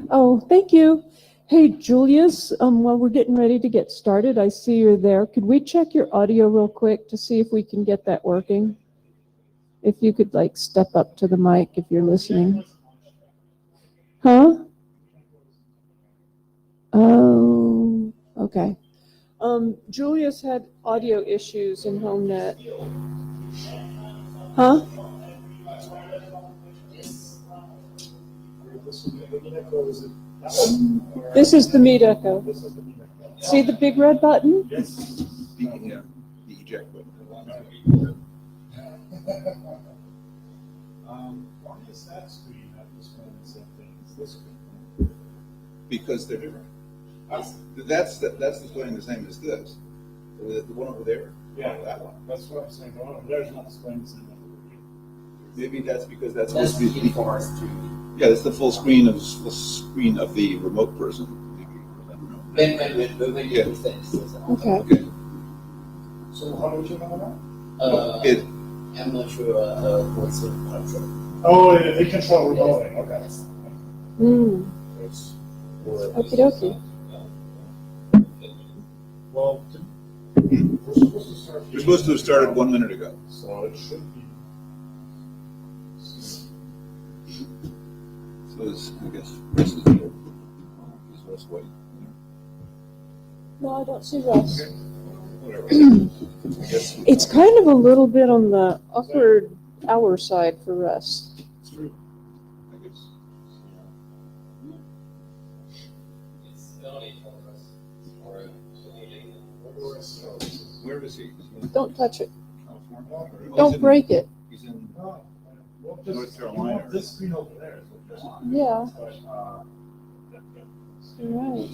Oh, thank you. Hey, Julius, while we're getting ready to get started, I see you're there. Could we check your audio real quick to see if we can get that working? If you could like step up to the mic if you're listening. Huh? Oh, okay. Julius had audio issues in HomeNet. Huh? This is the Meet Echo. See the big red button? Yes. The eject button. Why does that screen have this one and the same thing as this screen? Because they're different. That's displaying the same as this. The one over there. Yeah, that one. That's what I'm saying. The one over there is not displaying the same as Maybe that's because that's That's supposed to be. Yeah, it's the full screen of the remote person. I don't know. When we're Yeah. finished. Okay. Okay. So how do you know that? I'm not sure what's the control. Oh, they control remotely. Okay. Hmm. Okie dokie. Well, we're supposed to start. You're supposed to have started 1 minute ago. So it should be. So it's, I guess, Russ is here. Is Russ waiting? No, I don't see Russ. Whatever. I guess It's kind of a little bit on the upward hour side for Russ. it's true. I guess. Where is he? Is he in Don't touch it. California? Or- oh, he's Don't in- break it. He's in Well, North Carolina. This screen over there is what you're on. Yeah, But, you're right.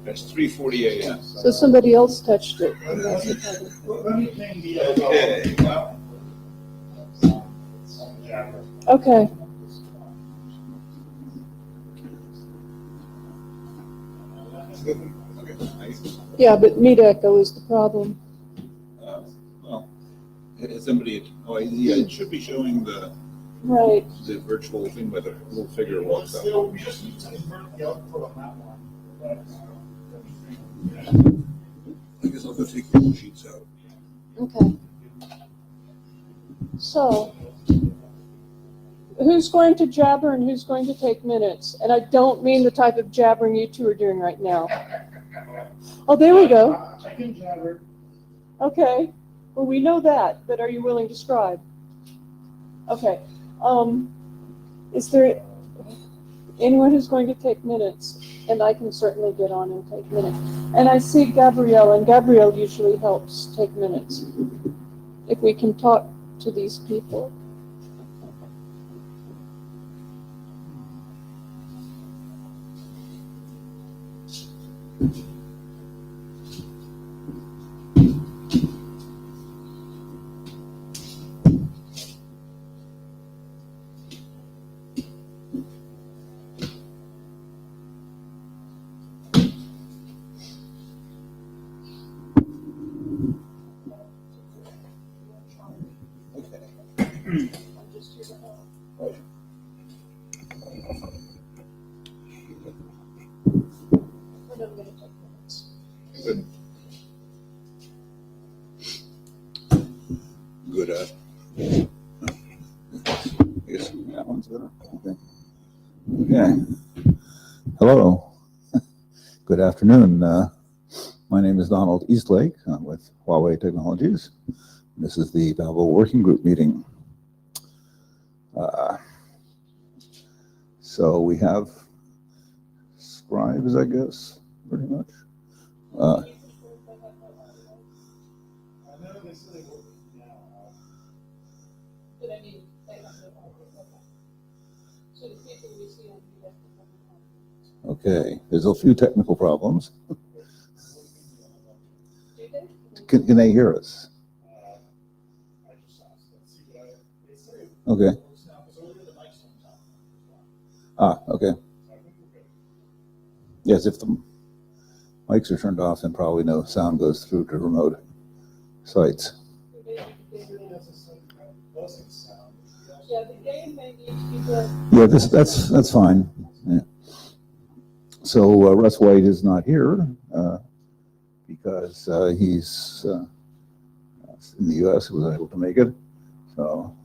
That's 3:40 a.m. So somebody else touched it. And that's the problem. let me ping the. Okay. Well, Okay. okay. Yeah, but Meet Echo is the problem. Well, somebody. Oh, yeah. It should be showing the Right. virtual thing where the little figure walks up. Still, we just need to invert the output on that one. I guess I'll go take the sheets out. Okay. So, who's going to jabber and who's going to take minutes? And I don't mean the type of jabbering you two are doing right now. Oh, there we go. I can jabber. Okay. Well, we know that, but are you willing to scribe? Okay. Is there anyone who's going to take minutes? And I can certainly get on and take minutes. And I see Gabrielle, and Gabrielle usually helps take minutes. If we can talk to these people. Good. Good. I guess that one's better. Okay. Okay. Hello. Good afternoon. My name is Donald Eastlake. I'm with Huawei Technologies. This is the Babel Working Group meeting. So we have scribes, I guess, pretty much. Okay, there's a few technical problems. Can they hear us? Okay. Okay. Yes, if the mics are turned off, then probably no sound goes through to remote sites. Yeah, the game may need to be done. Yeah, that's fine. Yeah. So Russ White is not here because he's in the U.S. He was able to make it. So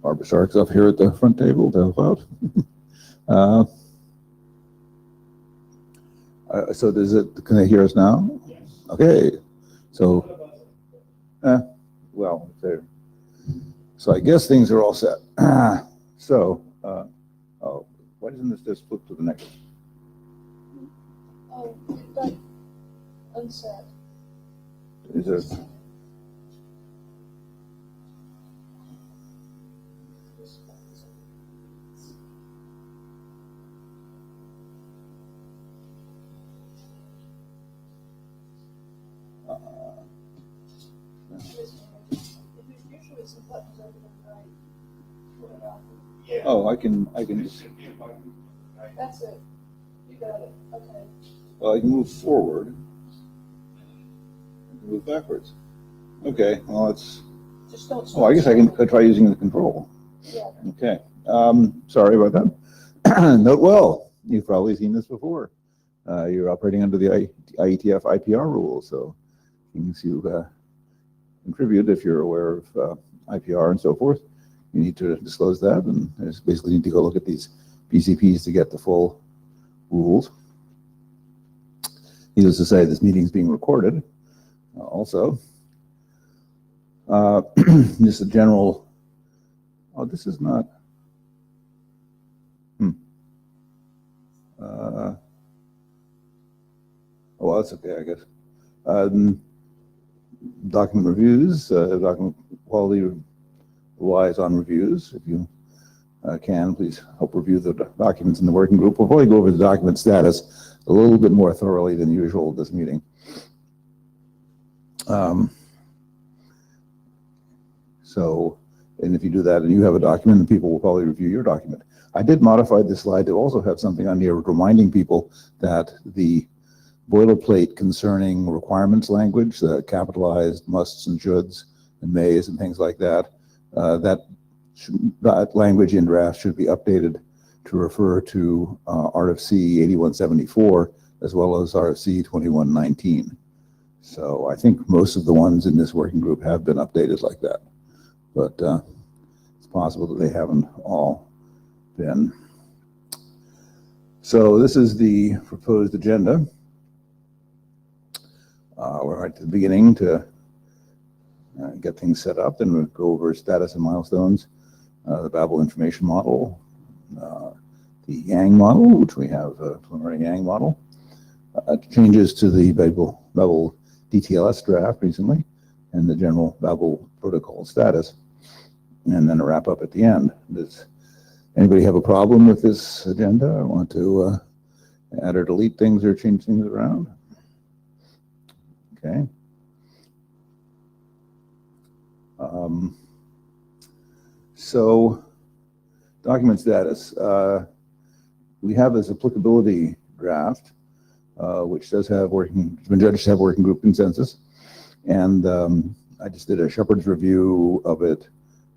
Barbara Stark's up here at the front table to help out. So can they hear us now? Yes. Okay. So, What about it? well, so I guess things are all set. So, oh, why doesn't this just flip to the next? Oh, you've got unset. Is it? Usually some buttons over the right. Put it off. Yeah. Oh, I can just. That's it. You got it. Okay. Well, I can move forward. I can move backwards. Okay. Well, it's. Just don't. Oh, I guess I can try using the control. Yeah. Okay. Sorry about that. Note well. You've probably seen this before. You're operating under the IETF IPR rules, so things you contribute if you're aware of IPR and so forth. You need to disclose that, and just basically need to go look at these PCPs to get the full rules. Needless to say, this meeting is being recorded also. Just a general, oh, this is not, oh, well, that's okay, I guess. Document reviews, document quality relies on reviews. If you can, please help review the documents in the working group. We'll probably go over the document status a little bit more thoroughly than usual at this meeting. And if you do that and you have a document, then people will probably review your document. I did modify this slide to also have something on here reminding people that the boilerplate concerning requirements language, the capitalized musts and shoulds and mays and things like that, that language in draft should be updated to refer to RFC 8174 as well as RFC 2119. So I think most of the ones in this working group have been updated like that, but it's possible that they haven't all been. So this is the proposed agenda. We're right at the beginning to get things set up, and we'll go over status and milestones, the Babel information model, the Yang model, which we have a preliminary Yang model, changes to the Babel DTLS draft recently, and the general Babel protocol status, and then a wrap up at the end. Does anybody have a problem with this agenda? I want to add or delete things or change things around? Okay. So document status. We have this applicability draft, which does have been judged to have working group consensus. And I just did a shepherd's review of it.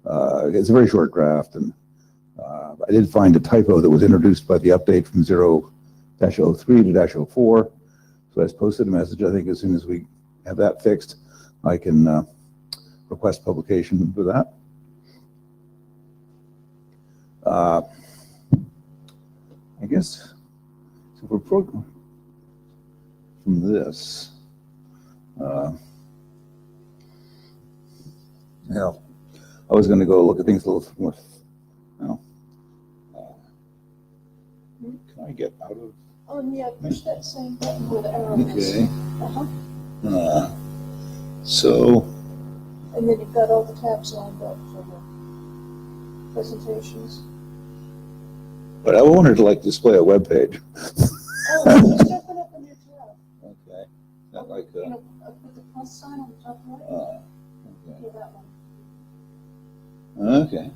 It's a very short draft, and I did find a typo that was introduced by the update from 0-03 to -04. So I just posted a message. I think as soon as we have that fixed, I can request publication for that. I guess, so for program from this, yeah, I was going to go look at things a little more. Well, can I get out of? Yeah, push that same button with the arrow. Okay. Uh-huh. So. And then you've got all the tabs lined up for the presentations. But I wanted to display a web page. Oh, just open up a new tab. Okay. Not like You know, put the plus sign on the top right. okay. Yeah, that one. Okay.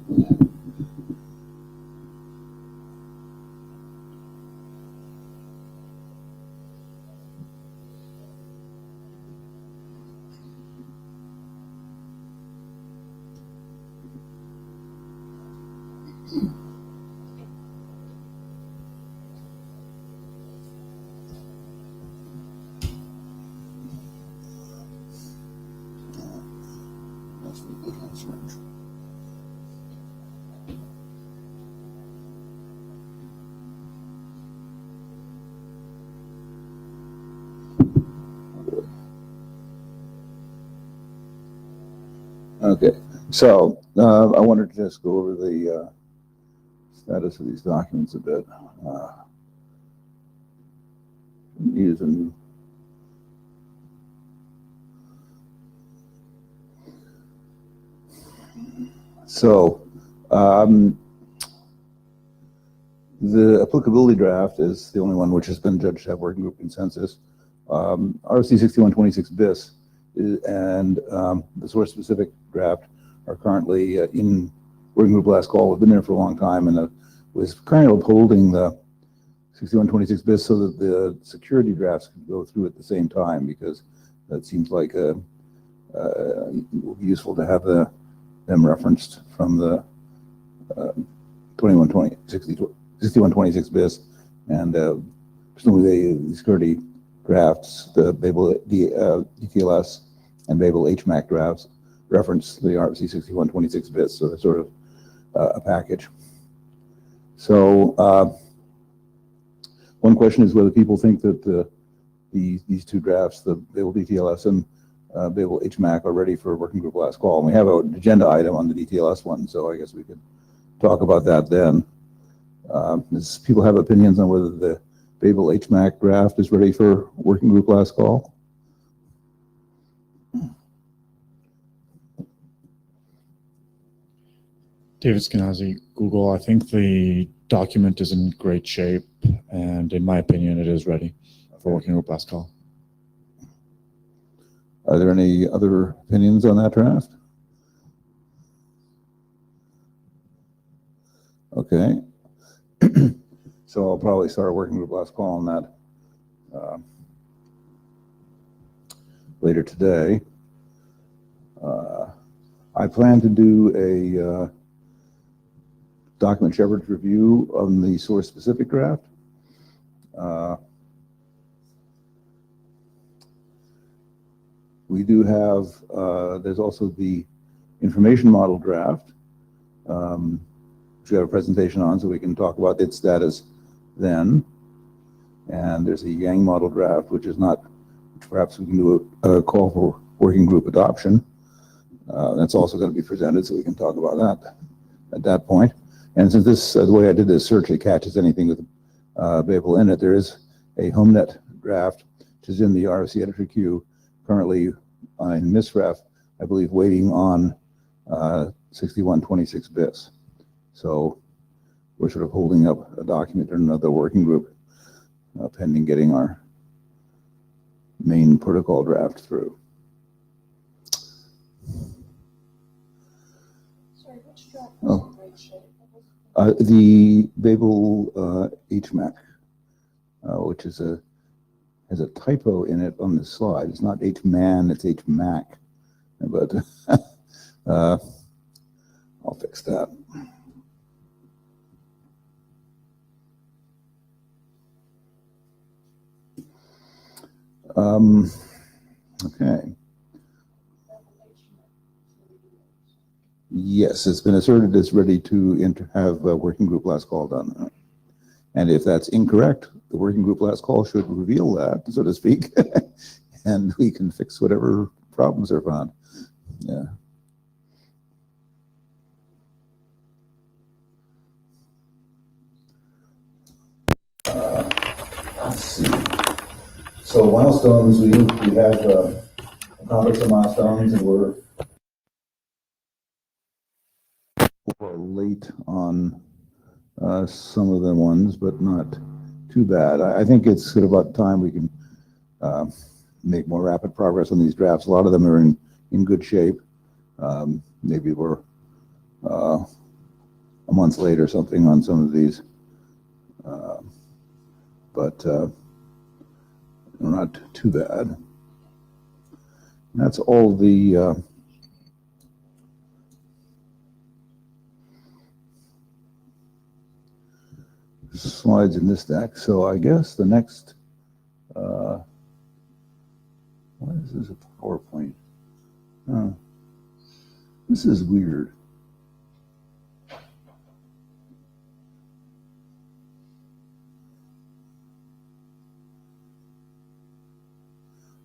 Okay, so I wanted to just go over the status of these documents a bit. Using so the applicability draft is the only one which has been judged to have working group consensus. RFC 6126 BIS and the source specific draft are currently in working group last call. We've been there for a long time, and was kind of upholding the 6126 BIS so that the security drafts could go through at the same time, because that seems like it will be useful to have them referenced from the 6126 BIS, and presumably the security drafts, the Babel DTLS and Babel HMAC drafts reference the RFC 6126 BIS, so it's sort of a package. So one question is whether people think that these two drafts, the Babel DTLS and Babel HMAC, are ready for working group last call. And we have an agenda item on the DTLS one, so I guess we could talk about that then. Does people have opinions on whether the Babel HMAC draft is ready for working group last call? David Skenazy, Google. I think the document is in great shape, and in my opinion, it is ready for working group last call. Are there any other opinions on that draft? Okay. So I'll probably start a working group last call on that later today. I plan to do a document shepherd's review on the source specific draft. We do have, there's also the information model draft, which we have a presentation on, so we can talk about its status then. And there's a Yang model draft, which is not, which perhaps we can do a call for working group adoption. That's also going to be presented, so we can talk about that at that point. And since this, the way I did this search, it catches anything with Babel in it, there is a HomeNet draft, which is in the RFC editor queue, currently in MISREF, I believe, waiting on 6126 BIS. So we're sort of holding up a document in another working group pending getting our main protocol draft through. Sorry, which draft was Oh. in great shape? The Babel HMAC, which is has a typo in it on the slide. It's not HMAN, it's HMAC. But I'll fix that. Okay. Yes, it's been asserted it's ready to have a working group last call done. And if that's incorrect, the working group last call should reveal that, so to speak, and we can fix whatever problems are found. Yeah. Let's see. So milestones, we have accomplished some milestones, and we're late on some of the ones, but not too bad. I think it's sort of about time we can make more rapid progress on these drafts. A lot of them are in good shape. Maybe we're a month late or something on some of these, but not too bad. That's all the slides in this deck, so I guess the next, what is this, a PowerPoint? Oh, this is weird. I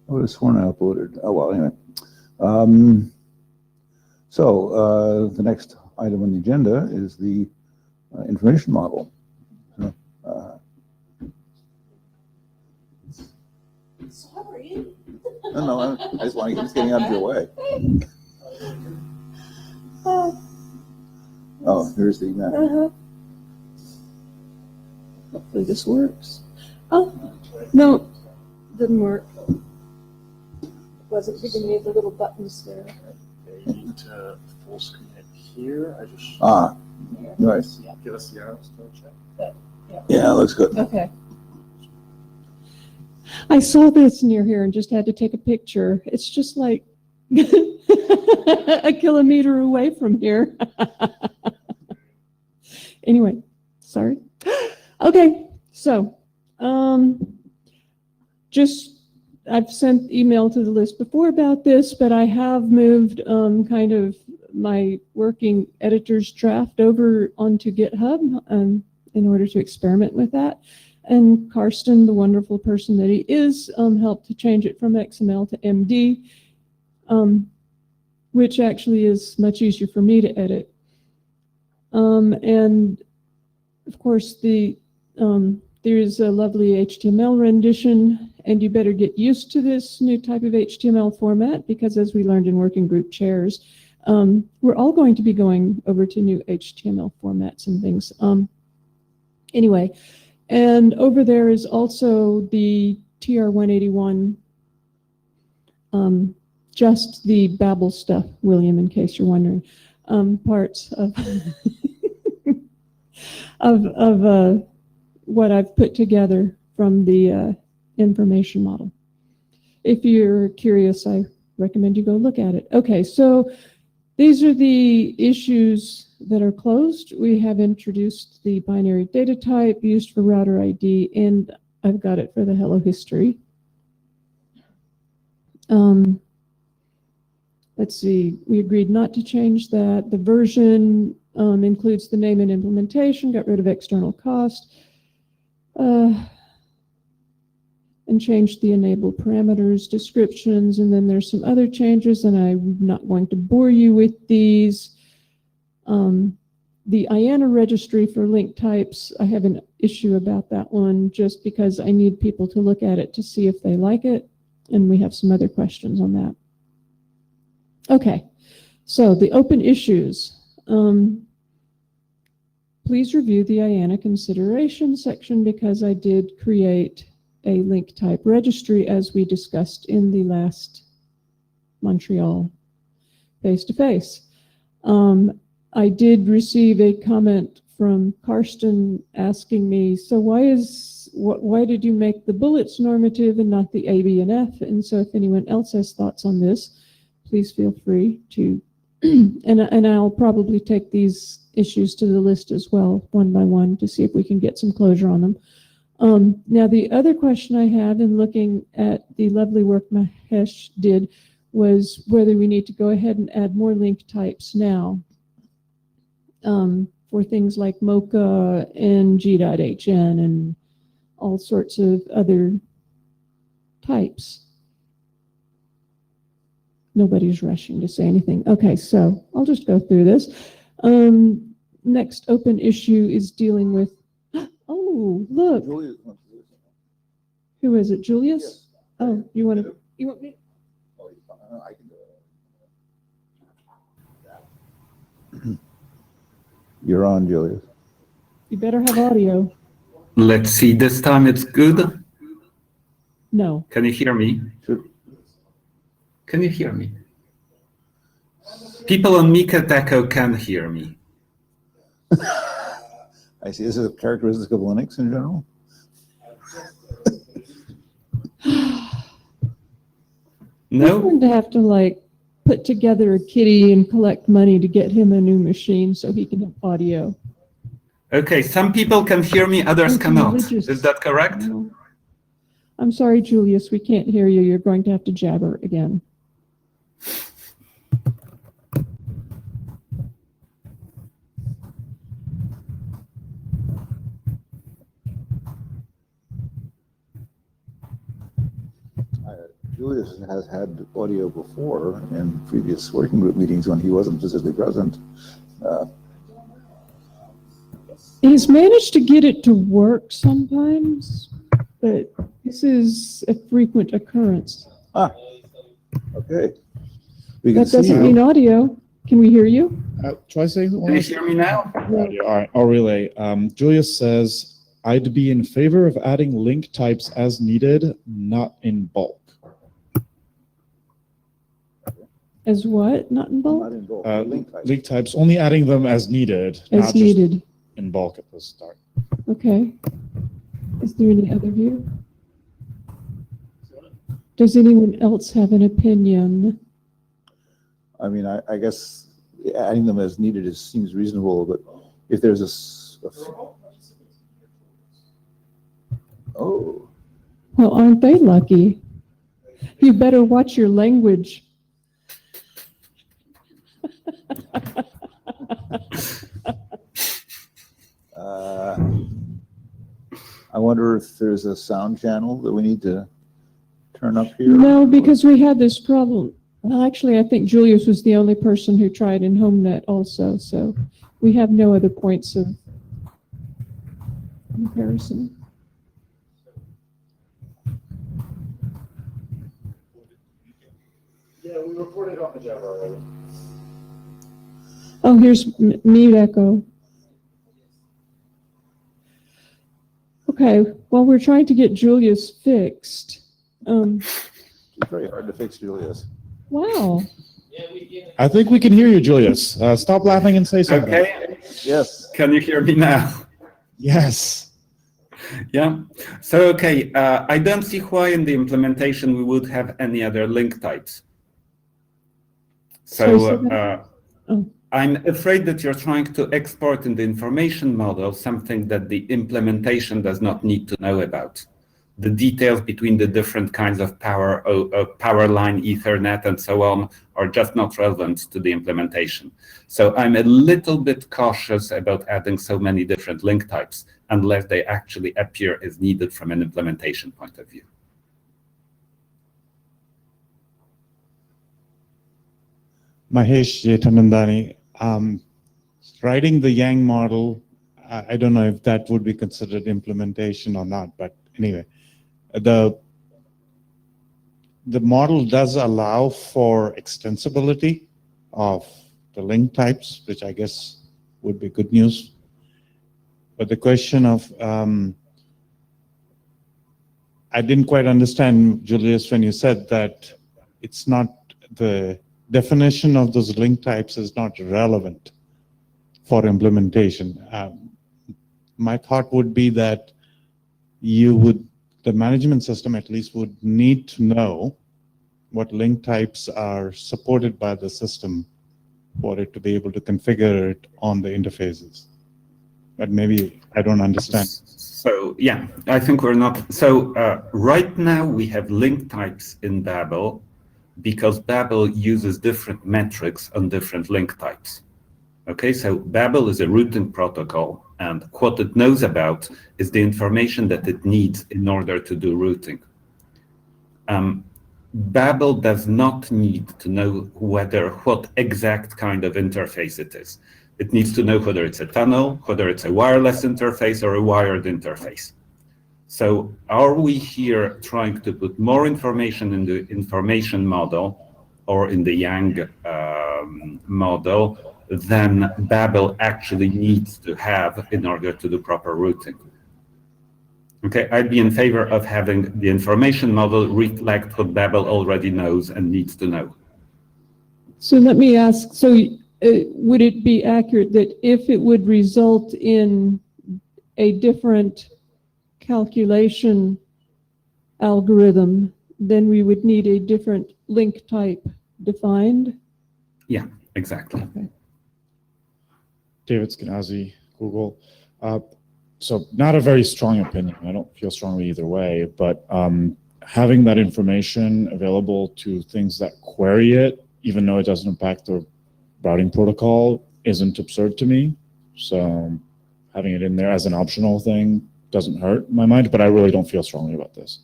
would have sworn I uploaded. Oh, well, anyway. The next item on the agenda is the information model. Sorry. No, I just want to get getting out of your way. Oh, here's the map. Hopefully this works. Oh, no, didn't work. Wasn't giving me the little buttons there. They need to full screen it here. I just Right. give us the arrows to check. Yeah, looks good. Okay. I saw this near here and just had to take a picture. It's just like a kilometer away from here. Anyway, sorry. Okay, so I've sent email to the list before about this, but I have moved kind of my working editor's draft over onto GitHub in order to experiment with that. And Karsten, the wonderful person that he is, helped to change it from XML to MD, which actually is much easier for me to edit. And of course, there's a lovely HTML rendition, and you better get used to this new type of HTML format, because as we learned in working group chairs, we're all going to be going over to new HTML formats and things. Anyway, and over there is also the TR-181, just the Babel stuff, William, in case you're wondering, parts of of what I've put together from the information model. If you're curious, I recommend you go look at it. Okay, so these are the issues that are closed. We have introduced the binary data type used for router ID, and I've got it for the hello history. Let's see, we agreed not to change that. The version includes the name and implementation, got rid of external cost, and changed the enable parameters, descriptions, and then there's some other changes, and I'm not going to bore you with these. The IANA registry for link types, I have an issue about that one just because I need people to look at it to see if they like it, and we have some other questions on that. Okay, so the open issues. Please review the IANA consideration section because I did create a link type registry as we discussed in the last Montreal face-to-face. I did receive a comment from Karsten asking me, so why did you make the bullets normative and not the A, B, and F? And so if anyone else has thoughts on this, please feel free to, and I'll probably take these issues to the list as well, one by one, to see if we can get some closure on them. Now, the other question I had in looking at the lovely work Mahesh did was whether we need to go ahead and add more link types now for things like Mocha and G.HN and all sorts of other types. Nobody's rushing to say anything. Okay, so I'll just go through this. Next open issue is dealing with, oh, look. Who is it, Julius? Yes. Oh, you want me? Oh, I can do it. You're on, Julius. You better have audio. Let's see, this time it's good. No. Can you hear me? Sure. Can you hear me? People on Mika Echo can hear me. I see. This is a characteristic of Linux in general. I'm No? going to have to like put together a kitty and collect money to get him a new machine so he can have audio. Okay, some people can hear me, others Thank you, cannot. religious. Is that correct? No. I'm sorry, Julius, we can't hear you. You're going to have to jabber again. Julius has had audio before in previous working group meetings when he wasn't physically present. He's managed to get it to work sometimes, but this is a frequent occurrence. Okay. We can That see doesn't you. mean audio. Can we hear you? Try saying Can you hear me now? Audio. All right, I'll relay. Julius says, I'd be in favor of adding link types as needed, not in bulk. As what? Not in Not bulk? in both. Link types, only adding them as needed, As not needed. just in bulk at the start. Okay. Is there any other view? Does anyone else have an opinion? I mean, I guess adding them as needed seems reasonable, but if there's oh, Well, aren't they lucky? You better watch your language. I wonder if there's a sound channel that we need to turn up here. No, because we had this problem. Well, actually, I think Julius was the only person who tried in HomeNet also, so we have no other points of comparison. Yeah, we reported on the Java already. Oh, here's mute echo. Okay, while we're trying to get Julius fixed, It's very hard to fix, Julius. wow. I think we can hear you, Julius. Stop laughing and say something. Okay, Yes. can you hear me now? Yes. Yeah. So, okay, I don't see why in the implementation we would have any other link types. Sorry, say So that. Oh. I'm afraid that you're trying to export in the information model something that the implementation does not need to know about. The details between the different kinds of power line, Ethernet, and so on are just not relevant to the implementation. So I'm a little bit cautious about adding so many different link types unless they actually appear as needed from an implementation point of view. Mahesh Jetanandani, writing the Yang model, I don't know if that would be considered implementation or not, but anyway, the model does allow for extensibility of the link types, which I guess would be good news. But the question of, I didn't quite understand, Julius, when you said that it's not, the definition of those link types is not relevant for implementation. My thought would be that the management system at least would need to know what link types are supported by the system for it to be able to configure it on the interfaces. But maybe I don't understand. So yeah, I think we're not. So right now we have link types in Babel because Babel uses different metrics on different link types. Okay, so Babel is a routing protocol, and what it knows about is the information that it needs in order to do routing. Babel does not need to know what exact kind of interface it is. It needs to know whether it's a tunnel, whether it's a wireless interface or a wired interface. So are we here trying to put more information in the information model or in the Yang model than Babel actually needs to have in order to do proper routing? Okay, I'd be in favor of having the information model reflect what Babel already knows and needs to know. So let me ask, so would it be accurate that if it would result in a different calculation algorithm, then we would need a different link type defined? Yeah, exactly. Okay. David Skenazy, Google. So not a very strong opinion. I don't feel strongly either way, but having that information available to things that query it, even though it doesn't impact the routing protocol, isn't absurd to me. So having it in there as an optional thing doesn't hurt my mind, but I really don't feel strongly about this.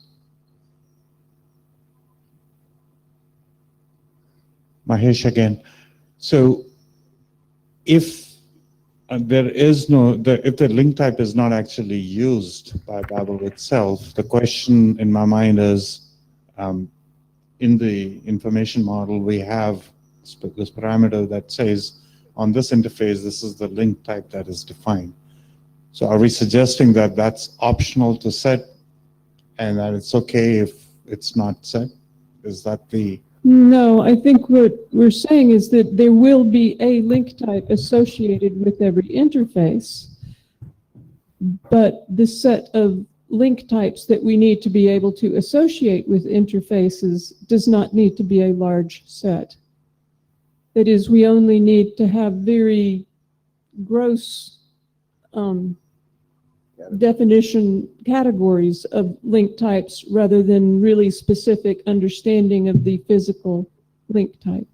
Mahesh again. So if there is if the link type is not actually used by Babel itself, the question in my mind is, in the information model, we have this parameter that says, on this interface, this is the link type that is defined. So are we suggesting that that's optional to set and that it's okay if it's not set? Is that the... No, I think what we're saying is that there will be a link type associated with every interface, but the set of link types that we need to be able to associate with interfaces does not need to be a large set. That is, we only need to have very gross definition categories of link types rather than really specific understanding of the physical link type.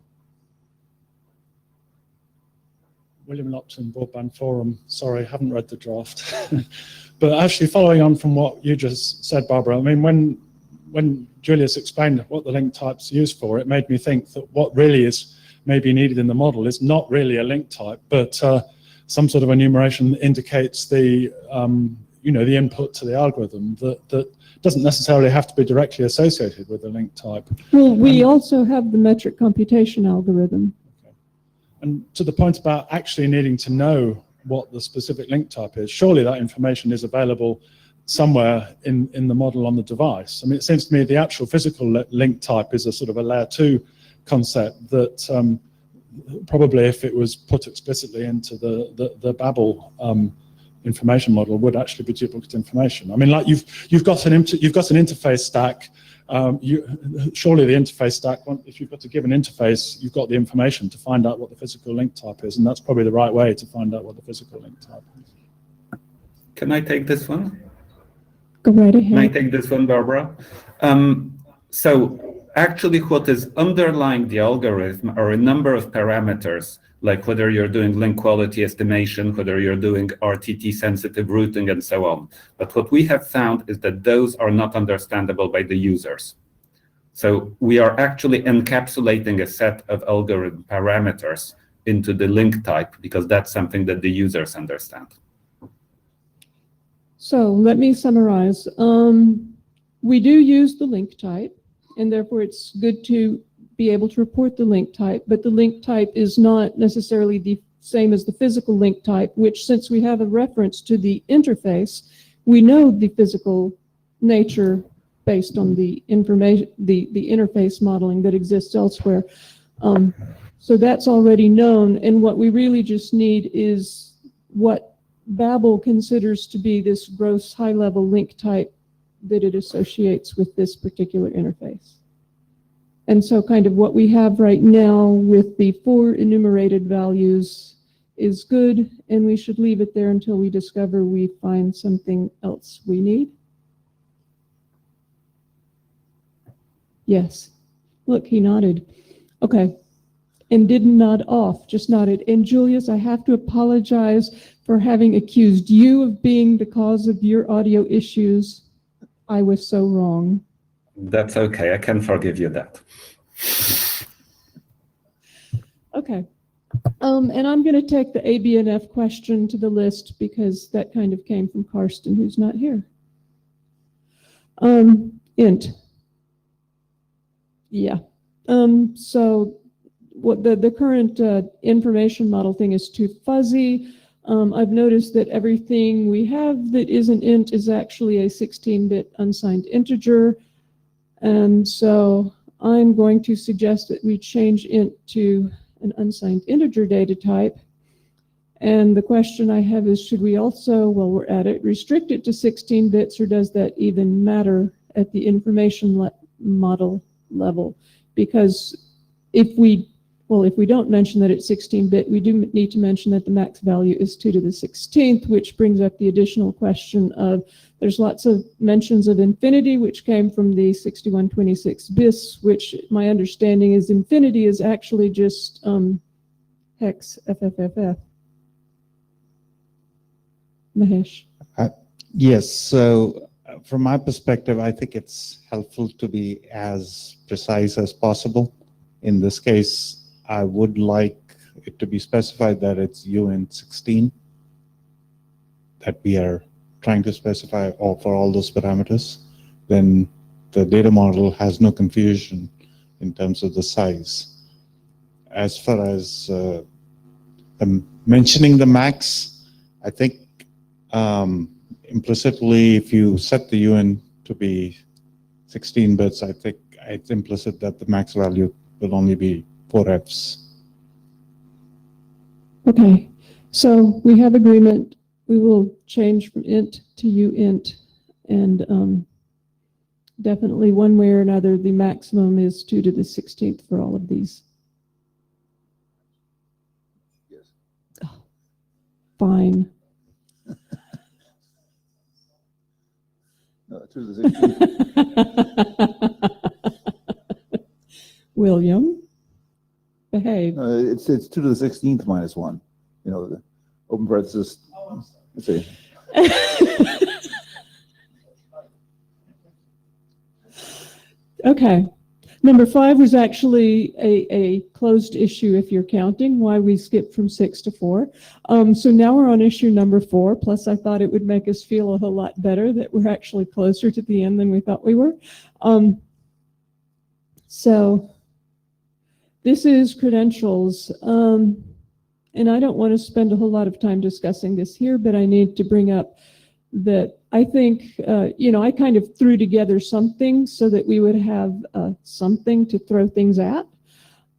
William Lupton, Broadband Forum. Sorry, I haven't read the draft. But actually, following on from what you just said, Barbara, I mean, when Julius explained what the link type's used for, it made me think that what really is maybe needed in the model is not really a link type, but some sort of enumeration that indicates the the input to the algorithm that doesn't necessarily have to be directly associated with the link type. Well, we also have the metric computation algorithm. Okay. And to the point about actually needing to know what the specific link type is, surely that information is available somewhere in the model on the device. I mean, it seems to me the actual physical link type is a sort of a layer 2 concept that probably, if it was put explicitly into the Babel information model, would actually be duplicate information. I mean, like you've got an interface stack. Surely the interface stack, if you've got a given interface, you've got the information to find out what the physical link type is, and that's probably the right way to find out what the physical link type is. Can I take this one? Go right ahead. Can I take this one, Barbara? So actually what is underlying the algorithm are a number of parameters, like whether you're doing link quality estimation, whether you're doing RTT sensitive routing, and so on. But what we have found is that those are not understandable by the users. So we are actually encapsulating a set of algorithm parameters into the link type because that's something that the users understand. So let me summarize. We do use the link type, and therefore it's good to be able to report the link type, but the link type is not necessarily the same as the physical link type, which, since we have a reference to the interface, we know the physical nature based on the information, the interface modeling that exists elsewhere. So that's already known, and what we really just need is what Babel considers to be this gross high-level link type that it associates with this particular interface. And so kind of what we have right now with the 4 enumerated values is good, and we should leave it there until we discover we find something else we need. Yes. Look, he nodded. Okay. And didn't nod off, just nodded. And Julius, I have to apologize for having accused you of being the cause of your audio issues. I was so wrong. That's okay, I can forgive you that. Okay. And I'm going to take the ABNF question to the list because that kind of came from Karsten, who's not here. Int. Yeah. So what the current information model thing is too fuzzy. I've noticed that everything we have that is an int is actually a 16-bit unsigned integer. And so I'm going to suggest that we change int to an unsigned integer data type. And the question I have is, should we also, while we're at it, restrict it to 16 bits, or does that even matter at the information model level? Because if we well, if we don't mention that it's 16-bit, we do need to mention that the max value is 2 to the 16th, which brings up the additional question of, there's lots of mentions of infinity, which came from the 6126 bis, which my understanding is infinity is actually just hex FFFF. Mahesh. Yes, so from my perspective, I think it's helpful to be as precise as possible. In this case, I would like it to be specified that it's UN16 that we are trying to specify for all those parameters. Then the data model has no confusion in terms of the size. As far as mentioning the max, I think implicitly, if you set the UN to be 16 bits, I think it's implicit that the max value will only be 4Fs. Okay, so we have agreement. We will change from int to uint, and definitely one way or another, the maximum is 2 to the 16th for all of these. Yes. Oh, fine. No, 2 to the 16th. William, behave. No, it's 2 to the 16th minus 1. You know, the open parenthesis. Let's see. Okay. Number 5 was actually a closed issue if you're counting, why we skipped from 6 to 4. So now we're on issue number 4, plus I thought it would make us feel a whole lot better that we're actually closer to the end than we thought we were. So this is credentials. And I don't want to spend a whole lot of time discussing this here, but I need to bring up that I think, I kind of threw together something so that we would have something to throw things at.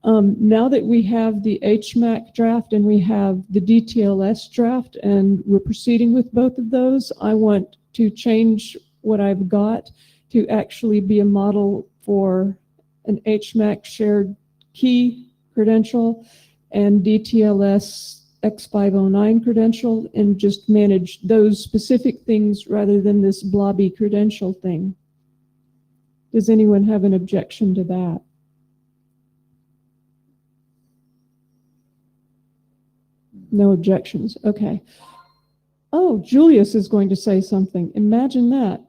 Now that we have the HMAC draft and we have the DTLS draft and we're proceeding with both of those, I want to change what I've got to actually be a model for an HMAC shared key credential and DTLS X509 credential, and just manage those specific things rather than this blobby credential thing. Does anyone have an objection to that? No objections. Okay. Oh, Julius is going to say something. Imagine that.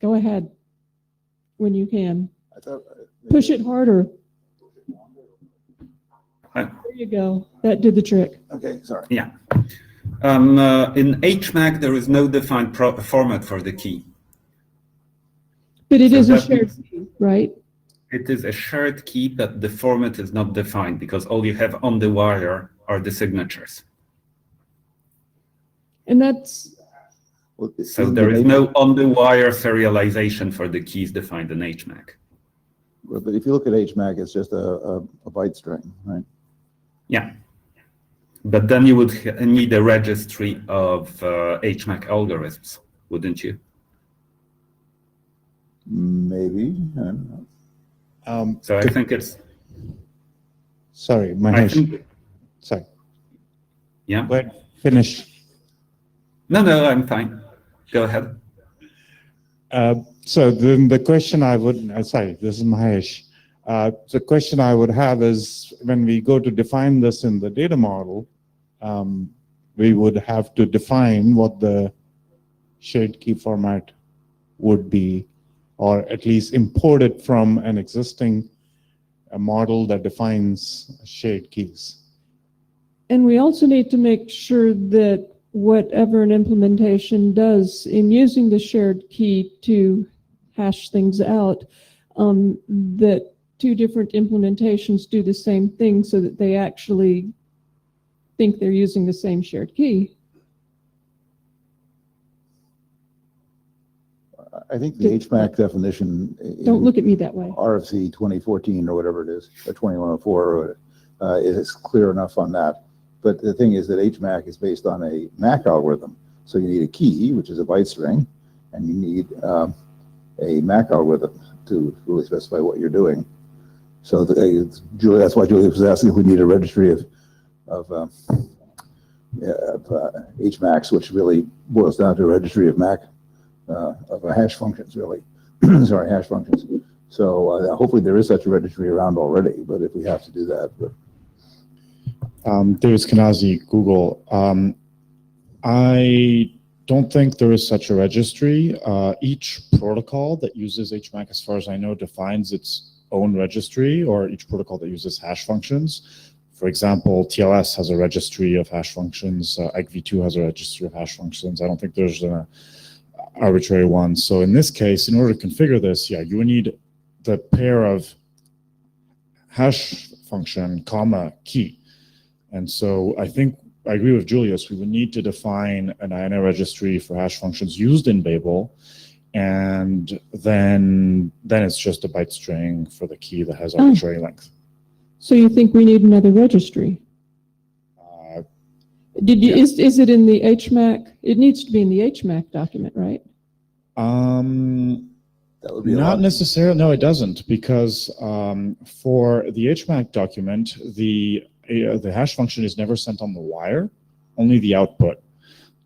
Go ahead when you can. I thought, Push it harder. Hi. There you go. That did the trick. Okay, sorry. Yeah. In HMAC, there is no defined format for the key. But it So is a that shared means key, right? it is a shared key, but the format is not defined because all you have on the wire are the signatures. And that's, Well, So there is no on-the-wire serialization for the keys defined in HMAC. But if you look at HMAC, it's just a byte string, right? Yeah. But then you would need a registry of HMAC algorithms, wouldn't you? Maybe. I don't know. So I think it's... Sorry, I Mahesh. think, Sorry. yeah. Go ahead. Finish. No, I'm fine. Go ahead. So then the question I would, sorry, this is Mahesh. The question I would have is when we go to define this in the data model, we would have to define what the shared key format would be, or at least import it from an existing model that defines shared keys. and we also need to make sure that whatever an implementation does in using the shared key to hash things out, that 2 different implementations do the same thing so that they actually think they're using the same shared key. I think the HMAC definition. Don't look at me that way. RFC 2014 or whatever it is, or 2104, is clear enough on that. But the thing is that HMAC is based on a MAC algorithm. So you need a key, which is a byte string, and you need a MAC algorithm. to really specify what you're doing. So Julie, that's why Julie was asking if we need a registry of HMACs, which really boils down to a registry of hash functions, really. Sorry, hash functions. So hopefully there is such a registry around already, but if we have to do that. David Skenazy, Google. I don't think there is such a registry. Each protocol that uses HMAC, as far as I know, defines its own registry, or each protocol that uses hash functions. For example, TLS has a registry of hash functions. IGV2 has a registry of hash functions. I don't think there's an arbitrary one. So in this case, in order to configure this, yeah, you would need the pair of hash function, comma, key. And so I think I agree with Julius. We would need to define an INA registry for hash functions used in Babel, and then it's just a byte string for the key that has arbitrary length. So you think we need another registry? Yeah. Is it in the HMAC? It needs to be in the HMAC document, right? That would be Not necessarily. No, it doesn't, because for the HMAC document, the hash function is never sent on the wire, only the output.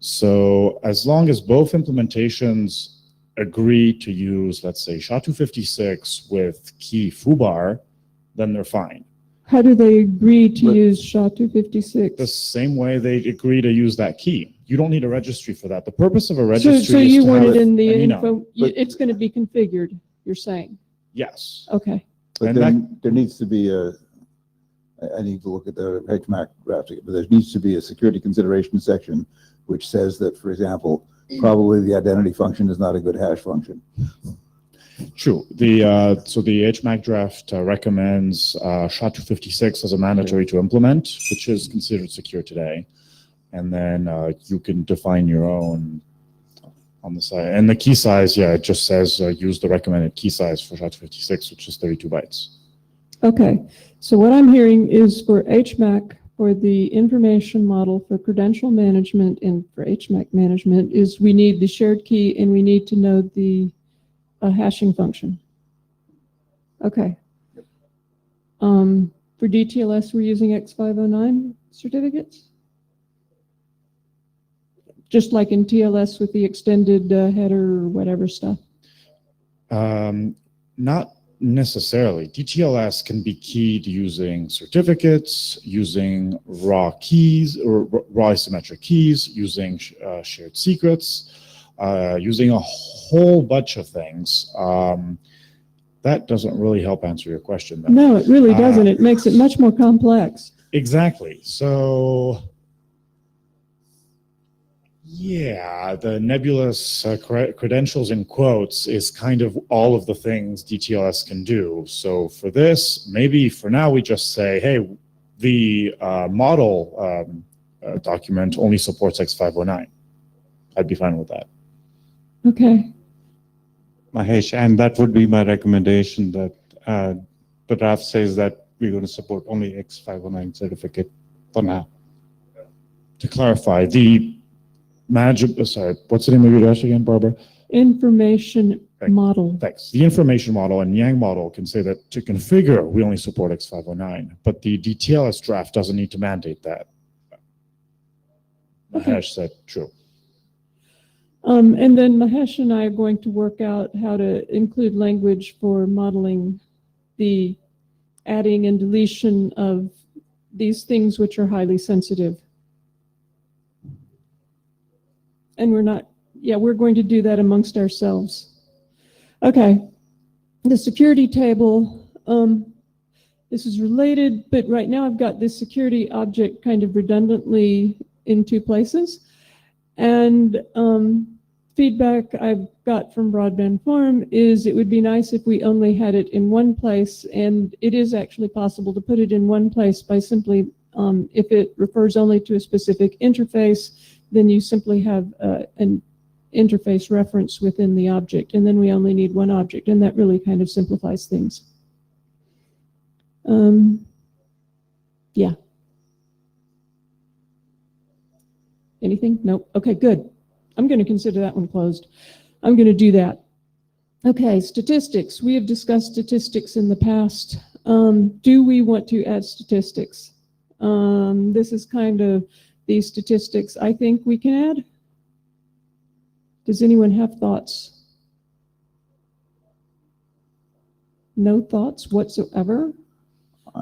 So as long as both implementations agree to use, let's say, SHA-256 with key foobar, then they're fine. How do they agree to use SHA-256? The same way they agree to use that key. You don't need a registry for that. The purpose of a registry So is you to want have it in the an info, it's going to be configured, you're saying? Yes. Okay. But And then there needs to be I need to look at the HMAC drafting, but there needs to be a security consideration section which says that, for example, probably the identity function is not a good hash function. True. So the HMAC draft recommends SHA-256 as a mandatory to implement, which is considered secure today. And then you can define your own on the side. And the key size, yeah, it just says use the recommended key size for SHA-256, which is 32 bytes. Okay. So what I'm hearing is for HMAC, for the information model for credential management and for HMAC management, is we need the shared key and we need to know the hashing function. Okay. For DTLS, we're using X509 certificates? Just like in TLS with the extended header or whatever stuff? Not necessarily. DTLS can be keyed using certificates, using raw keys or raw asymmetric keys, using shared secrets, using a whole bunch of things. That doesn't really help answer your question, though. No, it really doesn't. It makes it much more complex. Exactly. So, yeah, the nebulous credentials in quotes is kind of all of the things DTLS can do. So for this, maybe for now we just say, hey, the model document only supports X509. I'd be fine with that. Okay. Mahesh, and that would be my recommendation, that the draft says that we're going to support only X509 certificate for now. To clarify, the sorry, what's the name of your dash again, Barbara? Information model. Thanks. The information model and Yang model can say that to configure, we only support X509, but the DTLS draft doesn't need to mandate that. Mahesh said true. And then Mahesh and I are going to work out how to include language for modeling the adding and deletion of these things which are highly sensitive. And we're going to do that amongst ourselves. Okay, the security table, this is related, but right now I've got this security object kind of redundantly in two places. And feedback I've got from Broadband Farm is it would be nice if we only had it in one place, and it is actually possible to put it in one place by simply, if it refers only to a specific interface, then you simply have an interface reference within the object, and then we only need one object, and that really kind of simplifies things. Yeah. Anything? Nope. Okay, good. I'm going to consider that one closed. I'm going to do that. Okay, statistics. We have discussed statistics in the past. Do we want to add statistics? This is kind of these statistics I think we can add. Does anyone have thoughts? No thoughts whatsoever?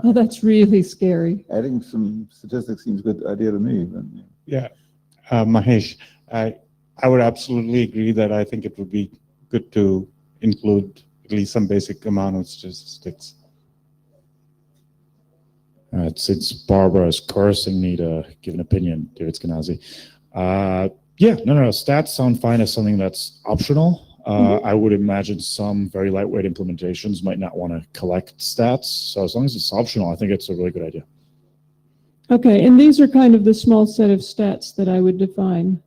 Oh, that's really scary. Adding some statistics seems a good idea to me. But, Yeah, Mahesh, I would absolutely agree that I think it would be good to include at least some basic amount of statistics. It's Barbara's cursing me to give an opinion, David Skenazy. Yeah, no, stats sound fine as something that's optional. I would imagine some very lightweight implementations might not want to collect stats. So as long as it's optional, I think it's a really good idea. Okay, and these are kind of the small set of stats that I would define.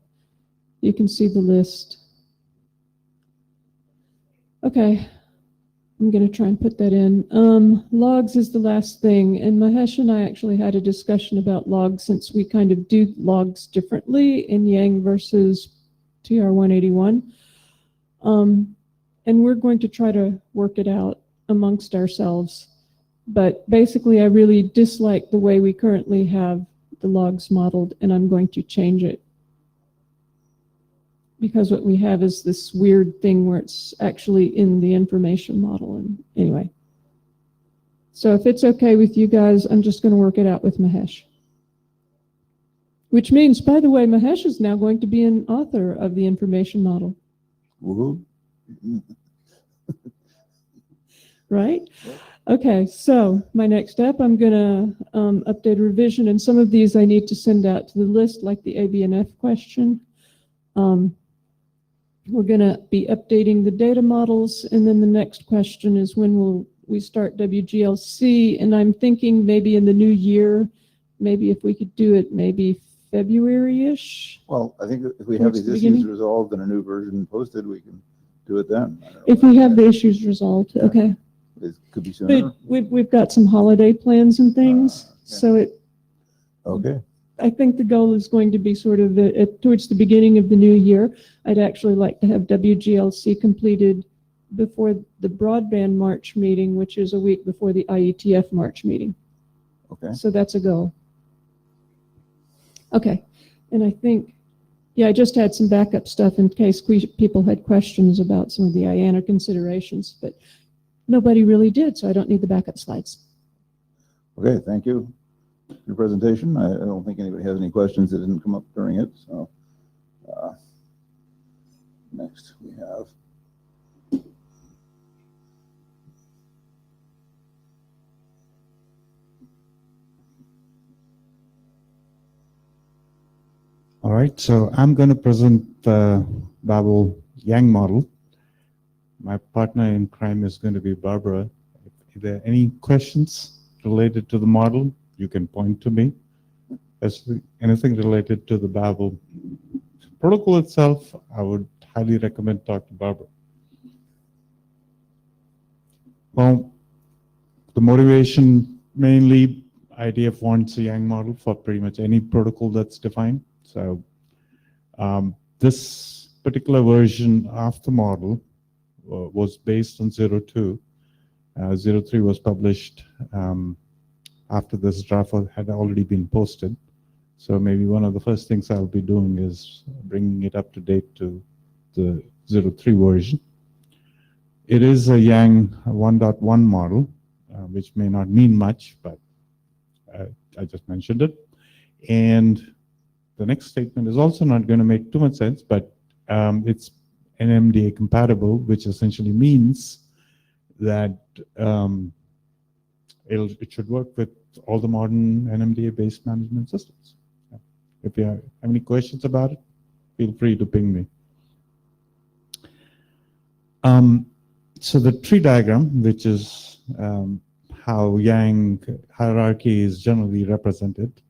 You can see the list. Okay, I'm going to try and put that in. Logs is the last thing, and Mahesh and I actually had a discussion about logs since we kind of do logs differently in Yang versus TR 181. And we're going to try to work it out amongst ourselves. But basically, I really dislike the way we currently have the logs modeled, and I'm going to change it. Because what we have is this weird thing where it's actually in the information model. And anyway, so if it's okay with you guys, I'm just going to work it out with Mahesh. Which means, by the way, Mahesh is now going to be an author of the information model. woohoo. Right? Okay, so my next step, I'm going to update a revision, and some of these I need to send out to the list, like the ABNF question. We're going to be updating the data models, and then the next question is when will we start WGLC, and I'm thinking maybe in the new year, maybe if we could do it maybe February-ish. Well, I think if we have Towards these the issues beginning? resolved and a new version posted, we can do it then. I don't know. If we have the issues resolved, okay. It could be sooner. But we've got some holiday plans and things, Okay. so Okay. I think the goal is going to be sort of towards the beginning of the new year. I'd actually like to have WGLC completed before the broadband March meeting, which is a week before the IETF March meeting. Okay. So that's a goal. Okay, and I think, yeah, I just had some backup stuff in case people had questions about some of the IANA considerations, but nobody really did, so I don't need the backup slides. Okay, thank you for your presentation. I don't think anybody has any questions that didn't come up during it. So next we have All right, so I'm going to present the Babel Yang model. My partner in crime is going to be Barbara. If there are any questions related to the model, you can point to me. As anything related to the Babel protocol itself, I would highly recommend talk to Barbara. Well, the motivation, mainly IETF wants a Yang model for pretty much any protocol that's defined. So this particular version of the model was based on 02. 03 was published after this draft had already been posted. So maybe one of the first things I'll be doing is bringing it up to date to the 03 version. It is a Yang 1.1 model, which may not mean much, but I just mentioned it. And the next statement is also not going to make too much sense, but it's NMDA compatible, which essentially means that it should work with all the modern NMDA-based management systems. If you have any questions about it, feel free to ping me. So the tree diagram, which is how Yang hierarchy is generally represented,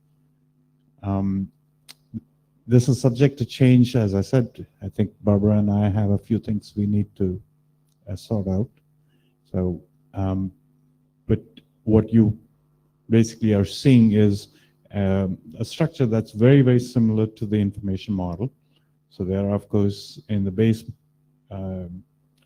this is subject to change. As I said, I think Barbara and I have a few things we need to sort out. So, but what you basically are seeing is a structure that's very, very similar to the information model. So there are, of course, in the base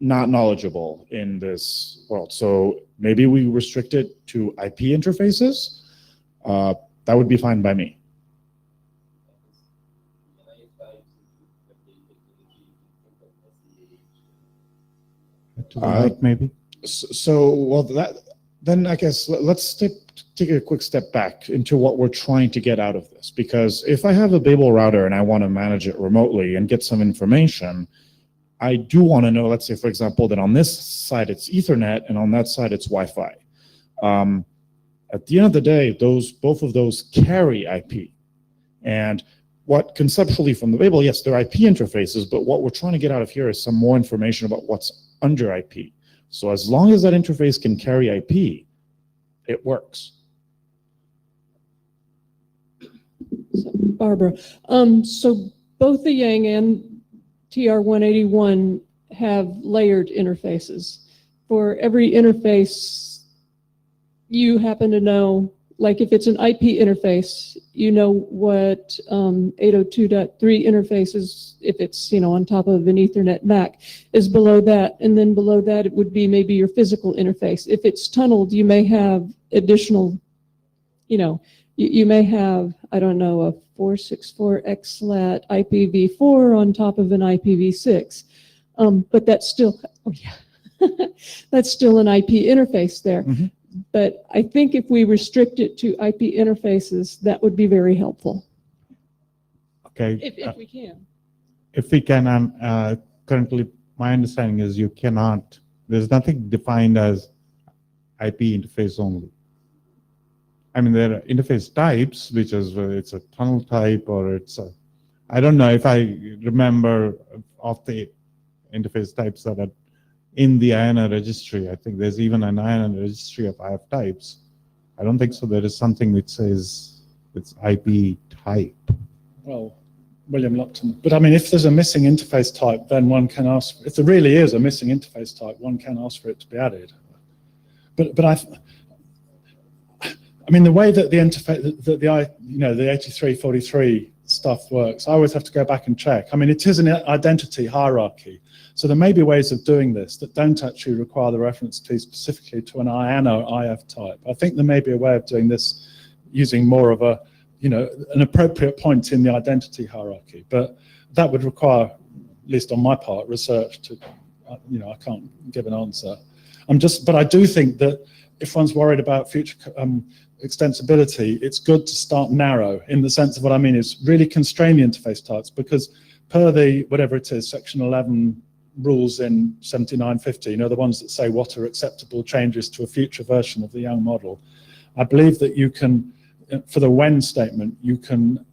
not knowledgeable in this world. So maybe we restrict it to IP interfaces. That would be fine by me. To the right, maybe? So, well, then I guess let's take a quick step back into what we're trying to get out of this. Because if I have a Babel router and I want to manage it remotely and get some information, I do want to know, let's say, for example, that on this side it's Ethernet and on that side it's Wi-Fi. At the end of the day, both of those carry IP. And what conceptually from the Babel, yes, they're IP interfaces, but what we're trying to get out of here is some more information about what's under IP. So as long as that interface can carry IP, it works. So, Barbara, so both the Yang and TR-181 have layered interfaces. For every interface, you happen to know, like if it's an IP interface, you know what 802.3 interface is, if it's, you know, on top of an Ethernet MAC, is below that. And then below that, it would be maybe your physical interface. If it's tunneled, you may have additional, you know, you may have, I don't know, a 464XLAT IPv4 on top of an IPv6. But that's still, oh yeah, that's still an IP interface there. Mm-hmm. But I think if we restrict it to IP interfaces, that would be very helpful. Okay. If we can. If we can, currently my understanding is you cannot, there's nothing defined as IP interface only. I mean, there are interface types, which is whether it's a tunnel type or it's a, I don't know if I remember of the interface types that are in the IANA registry. I think there's even an IANA registry of IF types. I don't think so. There is something which says it's IP type. Well, William Lupton. But I mean, if there's a missing interface type, then one can ask, if there really is a missing interface type, one can ask for it to be added. But I mean, the way that the interface, the 8343 stuff works, I always have to go back and check. I mean, it is an identity hierarchy. So there may be ways of doing this that don't actually require the reference key specifically to an IANA IF type. I think there may be a way of doing this using more of a, you know, an appropriate point in the identity hierarchy. But that would require, at least on my part, research to, you know, I can't give an answer. But I do think that if one's worried about future extensibility, it's good to start narrow, in the sense of what I mean is really constrain the interface types, because per the, whatever it is, section 11 rules in 7950, you know, the ones that say what are acceptable changes to a future version of the Young model, I believe that you can, for the when statement, you can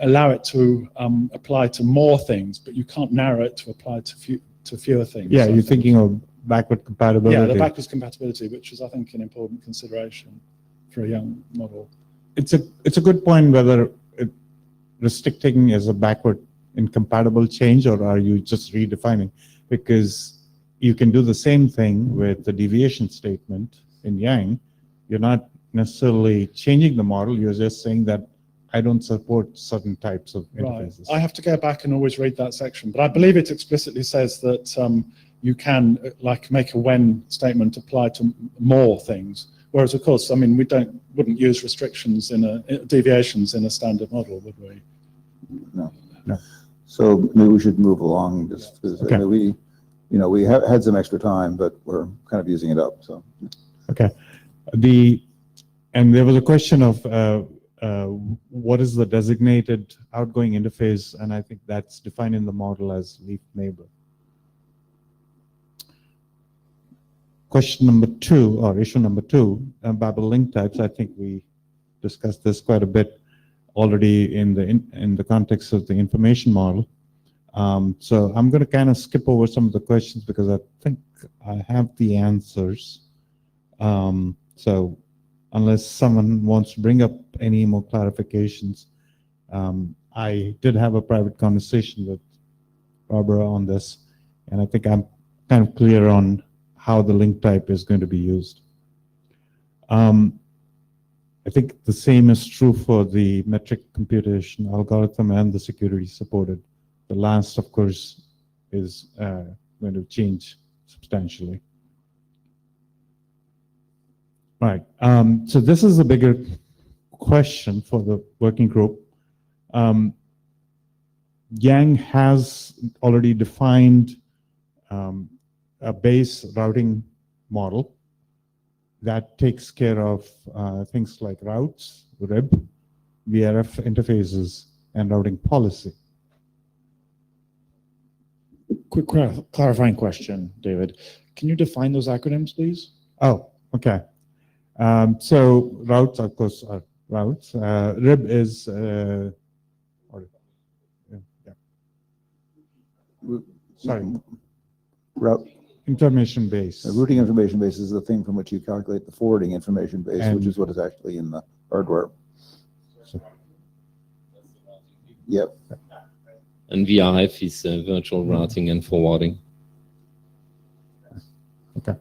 allow it to apply to more things, but you can't narrow it to apply to fewer things. Yeah, you're thinking of backward compatibility. Yeah, the backwards compatibility, which is, I think, an important consideration for a Young model. It's a good point whether restricting is a backward incompatible change, or are you just redefining? Because you can do the same thing with the deviation statement in Yang. You're not necessarily changing the model, you're just saying that I don't support certain types of interfaces. Right. I have to go back and always read that section, but I believe it explicitly says that you can like make a when statement apply to more things. Whereas, of course, I mean, wouldn't use restrictions deviations in a standard model, would we? No. No. So maybe we should move along, just because Okay. we have had some extra time, but we're kind of using it up. So Okay. And there was a question of what is the designated outgoing interface, and I think that's defined in the model as leaf neighbor. Question number 2, or issue number 2, Babel link types. I think we discussed this quite a bit already in the context of the information model. So I'm going to kind of skip over some of the questions because I think I have the answers. So unless someone wants to bring up any more clarifications, I did have a private conversation with Barbara on this, and I think I'm kind of clear on how the link type is going to be used. I think the same is true for the metric computation algorithm and the security supported. The last, of course, is going to change substantially. Right. So this is a bigger question for the working group. Yang has already defined a base routing model that takes care of things like routes, RIB, VRF interfaces, and routing policy. Quick clarifying question, David. Can you define those acronyms, please? Oh, okay. So routes, of course, are routes. RIB is sorry, Route, information base. the routing information base is the thing from which you calculate the forwarding information base, which And- is what is actually in the hardware. Yep. And VRF is virtual routing and forwarding. Okay.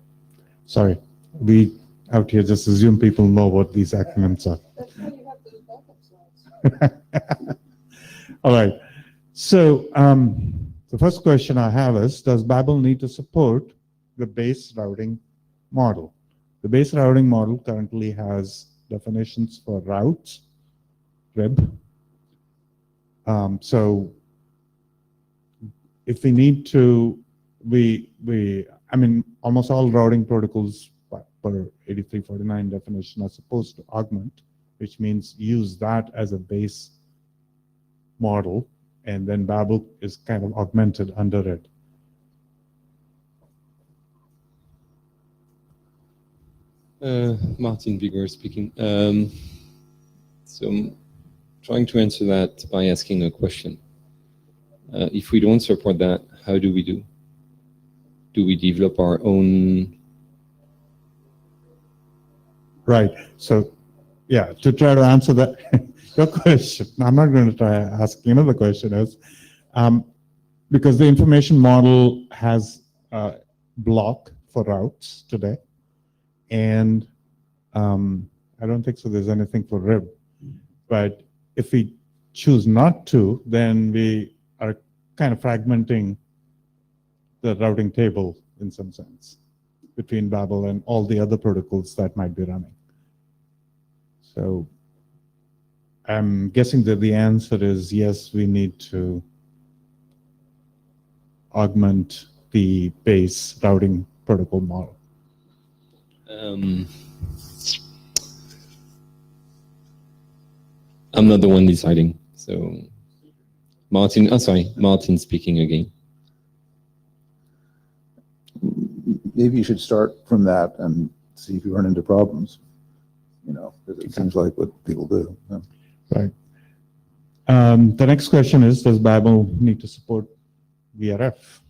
Sorry, we out here just assume people know what these acronyms are. That's why you have those backup slides. All right. So the first question I have is, does Babel need to support the base routing model? The base routing model currently has definitions for routes, RIB. So if we need to, I mean, almost all routing protocols per 8349 definition are supposed to augment, which means use that as a base model, and then Babel is kind of augmented under it. Martin Vigor speaking. So I'm trying to answer that by asking a question. If we don't support that, how do we do? Do we develop our own? Right. So, yeah, to try to answer that, your question, I'm not going to try asking another question is, because the information model has a block for routes today, and I don't think so there's anything for RIB. But if we choose not to, then we are kind of fragmenting the routing table in some sense between Babel and all the other protocols that might be running. So I'm guessing that the answer is yes, we need to augment the base routing protocol model. I'm not the one deciding. So Martin, Martin speaking again. Maybe you should start from that and see if you run into problems, because it seems like what people do. Yeah. Right. The next question is, does Babel need to support VRF?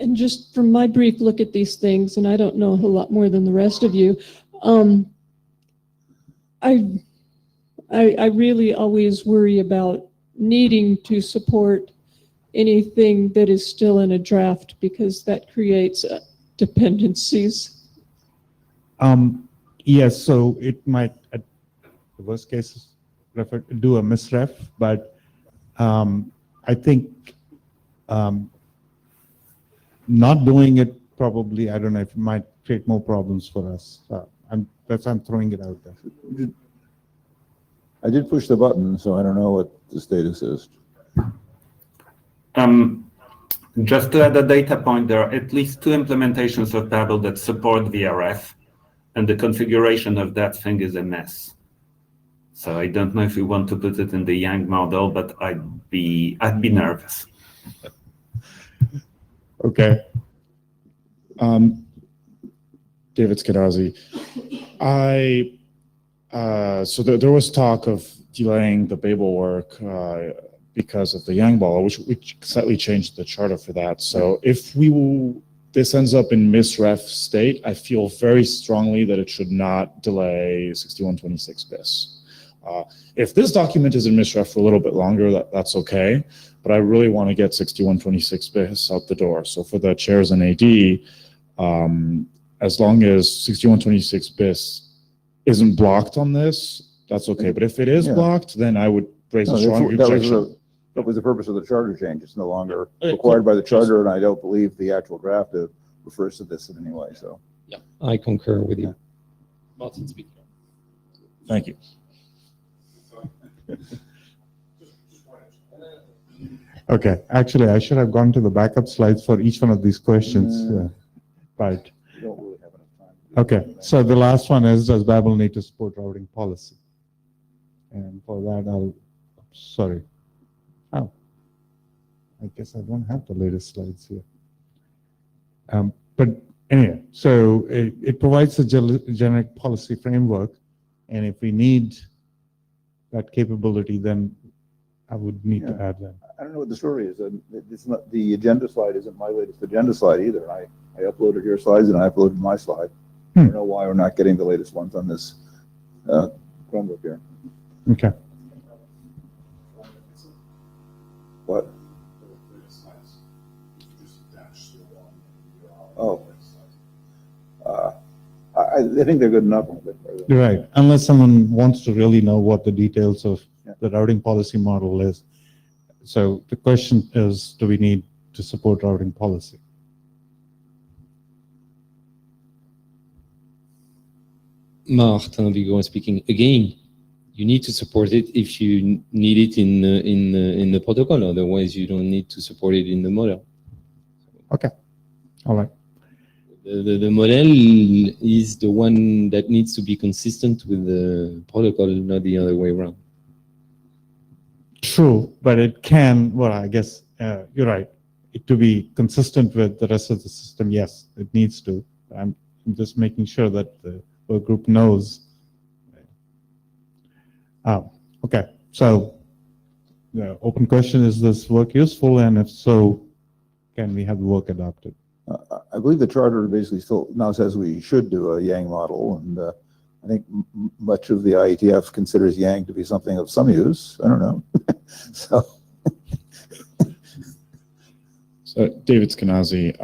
And just from my brief look at these things, and I don't know a whole lot more than the rest of you, I really always worry about needing to support anything that is still in a draft, because that creates dependencies. Yes, so it might, at the worst case, do a misref, but I think not doing it probably, I don't know, if it might create more problems for us. I'm throwing it out there. I did push the button, so I don't know what the status is. Just to add a data point, there are at least 2 implementations of Babel that support VRF, and the configuration of that thing is a mess. So I don't know if we want to put it in the Yang model, but I'd be nervous. Okay. David Skadazi. So there was talk of delaying the Babel work because of the Yang ball, which slightly changed the charter for that. So if this ends up in misref state, I feel very strongly that it should not delay 6126 bis. If this document is in misref for a little bit longer, that's okay. But I really want to get 6126 bis out the door. So for the chairs and AD, as long as 6126 bis isn't blocked on this, that's okay. But if it is Yeah. blocked, then I would raise No, a strong objection. that was the purpose of the charter change. It's no longer Cool. required by the charter, and I don't believe the actual draft refers to this in any way, so. Yeah, I concur with you. Martin speaking. Thank you. Okay, actually, I should have gone to the backup slides for each one of these questions. But, We don't really have enough time. to do okay, that. so the last one is, does Babel need to support routing policy? And for that, sorry. Oh, I guess I don't have the latest slides here. But anyway, so it provides a generic policy framework, and if we need that capability, then I would need to add that. I don't know what the story is. It's not, the agenda slide isn't my latest agenda slide either. I uploaded your slides and I uploaded my slide. I don't know why we're not getting the latest ones on this Chromebook here. Okay. What? Oh. I think they're good enough. Right, unless someone wants to really know what the details of Yeah. the routing policy model is. So the question is, do we need to support routing policy? Martin Vigo speaking again. You need to support it if you need it in the protocol. Otherwise, you don't need to support it in the model. Okay, all right. The model is the one that needs to be consistent with the protocol, not the other way around. True, but it can, well, I guess you're right. To be consistent with the rest of the system, yes, it needs to. I'm just making sure that the work group knows. Okay, so the open question, is this work useful? And if so, can we have the work adopted? I believe the charter basically still now says we should do a Yang model, and I think much of the IETF considers Yang to be something of some use. I don't know. So David Skenazy,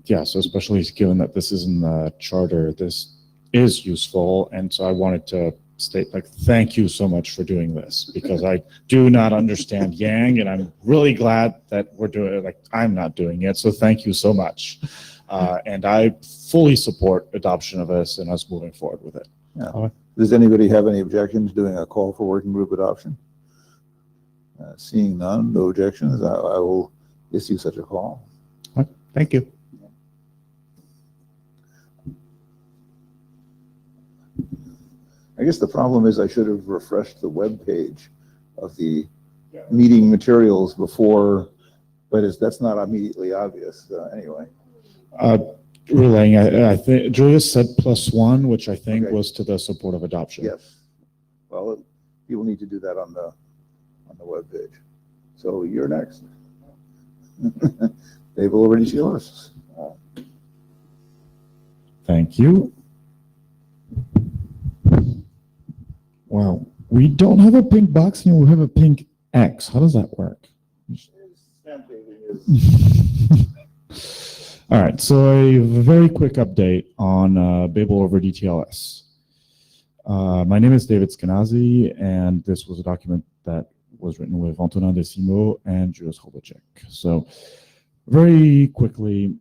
yeah, so especially given that this is in the charter, this is useful. And so I wanted to state, like, thank you so much for doing this, because I do not understand Yang, and I'm really glad that we're doing it. Like, I'm not doing it, so thank you so much. And I fully support adoption of this and us moving forward with it. yeah. Does anybody have any objections doing a call for working group adoption? Seeing none, no objections, I will issue such a call. Thank you. I guess the problem is I should have refreshed the web page of the meeting materials before, but that's not immediately obvious anyway. Relaying, I think Julius said +1, which I think Okay. was to the support of adoption. Yes. Well, people need to do that on the web page. So you're next. They've already yours. Thank you. Wow, we don't have a pink box anymore, we have a pink X. How does that work? All right, so a very quick update on Babel over DTLS. My name is David Skenazy, and this was a document that was written with Antonin Decimo and Julius Hobacek. So very quickly,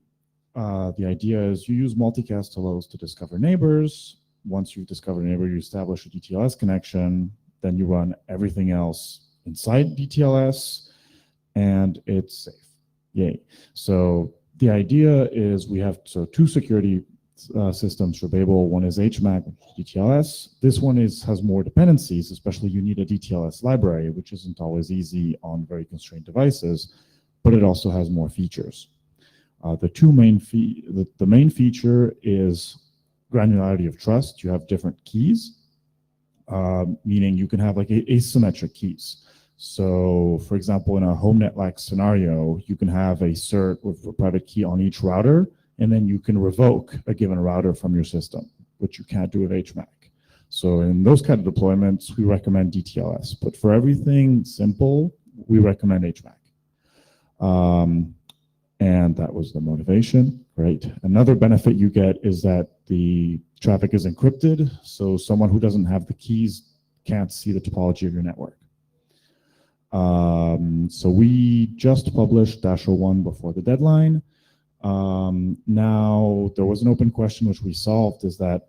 the idea is you use multicast hellos to discover neighbors. Once you've discovered a neighbor, you establish a DTLS connection, then you run everything else inside DTLS, and it's safe. Yay. So the idea is we have two security systems for Babel. One is HMAC, DTLS. This one has more dependencies, especially you need a DTLS library, which isn't always easy on very constrained devices, but it also has more features. The main feature is granularity of trust. You have different keys, meaning you can have like asymmetric keys. So for example, in a HomeNet-like scenario, you can have a cert with a private key on each router, and then you can revoke a given router from your system, which you can't do with HMAC. So in those kind of deployments, we recommend DTLS, but for everything simple, we recommend HMAC. And And that was the motivation. Great. Another benefit you get is that the traffic is encrypted, so someone who doesn't have the keys can't see the topology of your network. So we just published -01 before the deadline. Now, there was an open question which we solved, is that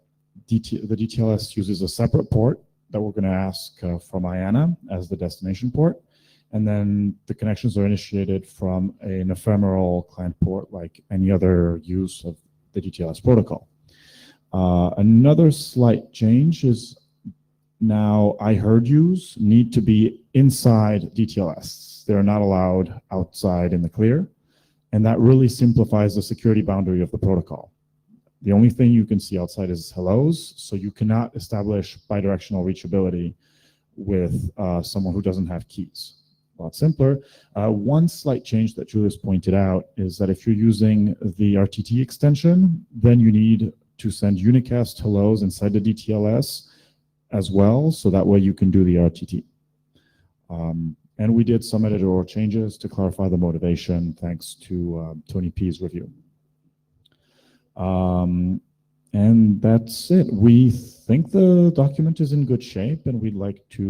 the DTLS uses a separate port that we're going to ask from IANA as the destination port. And then the connections are initiated from an ephemeral client port like any other use of the DTLS protocol. Another slight change is now I heard yous need to be inside DTLS. They're not allowed outside in the clear. And that really simplifies the security boundary of the protocol. The only thing you can see outside is hellos, so you cannot establish bidirectional reachability with someone who doesn't have keys. A lot simpler. One slight change that Julius pointed out is that if you're using the RTT extension, then you need to send unicast hellos inside the DTLS as well, so that way you can do the RTT. And we did some editorial changes to clarify the motivation, thanks to Tony P's review. And that's it. We think the document is in good shape, and we'd like to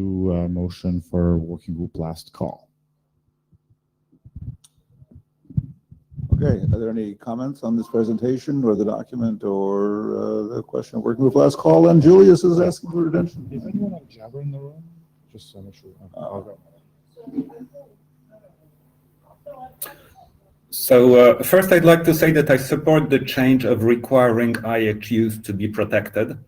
motion for working group last call. Okay, are there any comments on this presentation or the document or the question of working group last call? And Julius is asking for attention. Is anyone on Jabber in the room? Just so make sure. I'll go. So first, I'd like to say that I support the change of requiring IHUs to be protected.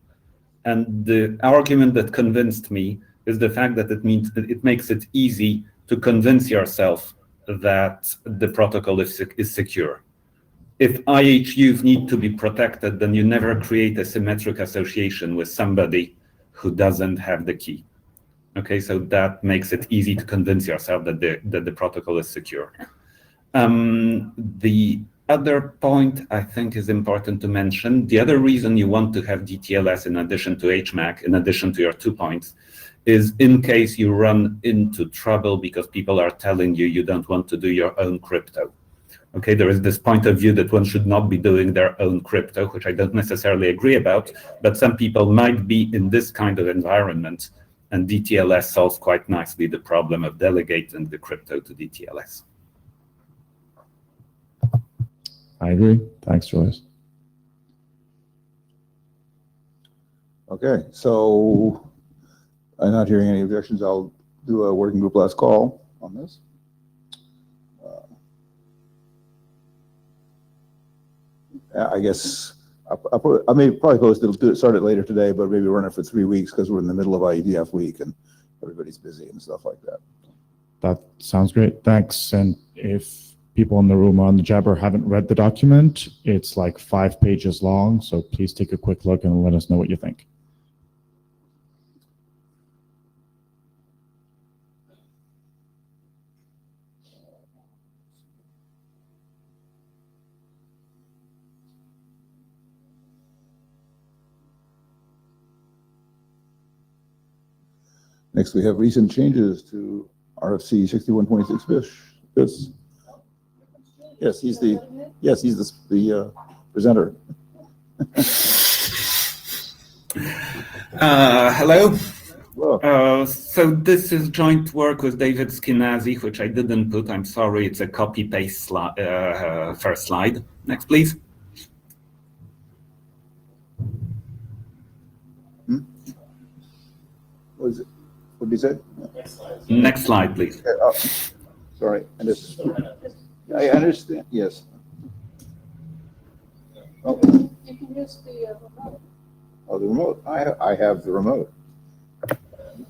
And the argument that convinced me is the fact that it makes it easy to convince yourself that the protocol is secure. If IHUs need to be protected, then you never create a symmetric association with somebody who doesn't have the key. Okay, so that makes it easy to convince yourself that the protocol is secure. The other point I think is important to mention, the other reason you want to have DTLS in addition to HMAC, in addition to your 2 points, is in case you run into trouble because people are telling you you don't want to do your own crypto. Okay, there is this point of view that one should not be doing their own crypto, which I don't necessarily agree about, but some people might be in this kind of environment, and DTLS solves quite nicely the problem of delegating the crypto to DTLS. I agree. Thanks, Julius. Okay, so I'm not hearing any objections. I'll do a working group last call on this. I guess I may probably post it'll start it later today, but maybe run it for 3 weeks because we're in the middle of IETF week and everybody's busy and stuff like that. That sounds great. Thanks. And if people in the room on the Jabber haven't read the document, it's like 5 pages long. So please take a quick look and let us know what you think. Next, we have recent changes to RFC 6126 BIS. Yes, he's the presenter. Hello. Well, So this is joint work with David Skenazy, which I didn't put. I'm sorry, it's a copy-paste first slide. Next, please. what is it? What did he say? Next slide, please. Sorry, I understand. Yes. Oh, You can use the remote. oh, the remote. I have the remote.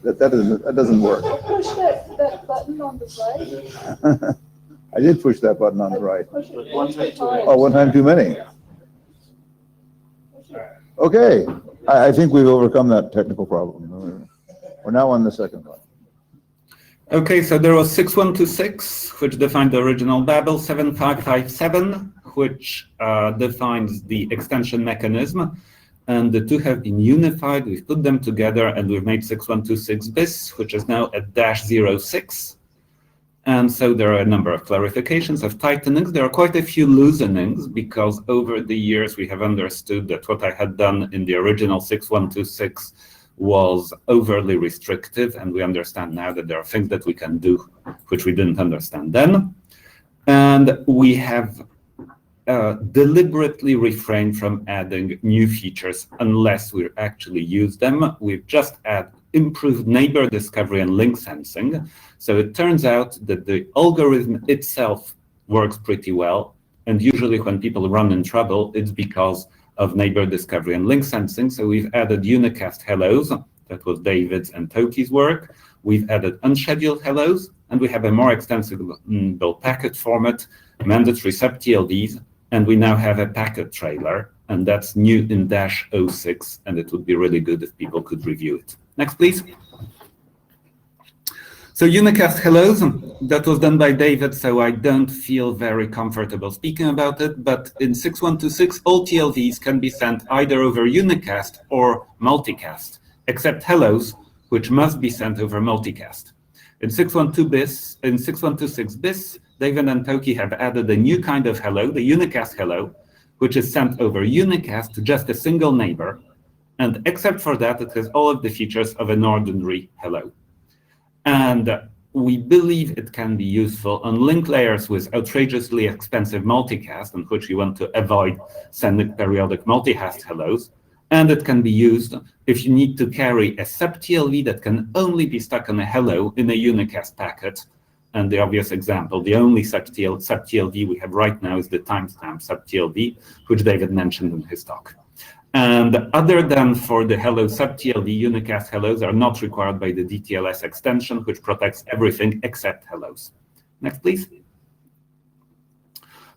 That doesn't work. Push that button on the right. I did push that button on the right. Push it one time. Oh, one time too many. Okay, I think we've overcome that technical problem. We're now on the second one. Okay, so there was 6126, which defined the original Babel, 7557, which defines the extension mechanism. And the two have been unified. We've put them together and we've made 6126 BIS, which is now a -06. And so there are a number of clarifications of tightenings. There are quite a few loosenings because over the years we have understood that what I had done in the original 6126 was overly restrictive, and we understand now that there are things that we can do which we didn't understand then. And we have deliberately refrained from adding new features unless we actually use them. We've just added improved neighbor discovery and link sensing. So it turns out that the algorithm itself works pretty well. And usually when people run in trouble, it's because of neighbor discovery and link sensing. So we've added unicast hellos. That was David's and Toki's work. We've added unscheduled hellos, and we have a more extensible packet format, mandatory sub-TLDs, and we now have a packet trailer, and that's new in -06, and it would be really good if people could review it. Next, please. So unicast hellos, that was done by David, so I don't feel very comfortable speaking about it, but in 6126, all TLVs can be sent either over unicast or multicast, except hellos, which must be sent over multicast. In 6126 bis, David and Toki have added a new kind of hello, the unicast hello, which is sent over unicast to just a single neighbor. And except for that, it has all of the features of an ordinary hello. And we believe it can be useful on link layers with outrageously expensive multicast, in which you want to avoid sending periodic multi-hash hellos. And it can be used if you need to carry a sub-TLV that can only be stuck on a hello in a unicast packet. And the obvious example, the only sub-TLV we have right now is the timestamp sub-TLV, which David mentioned in his talk. And other than for the hello sub-TLV, unicast hellos are not required by the DTLS extension, which protects everything except hellos. Next, please.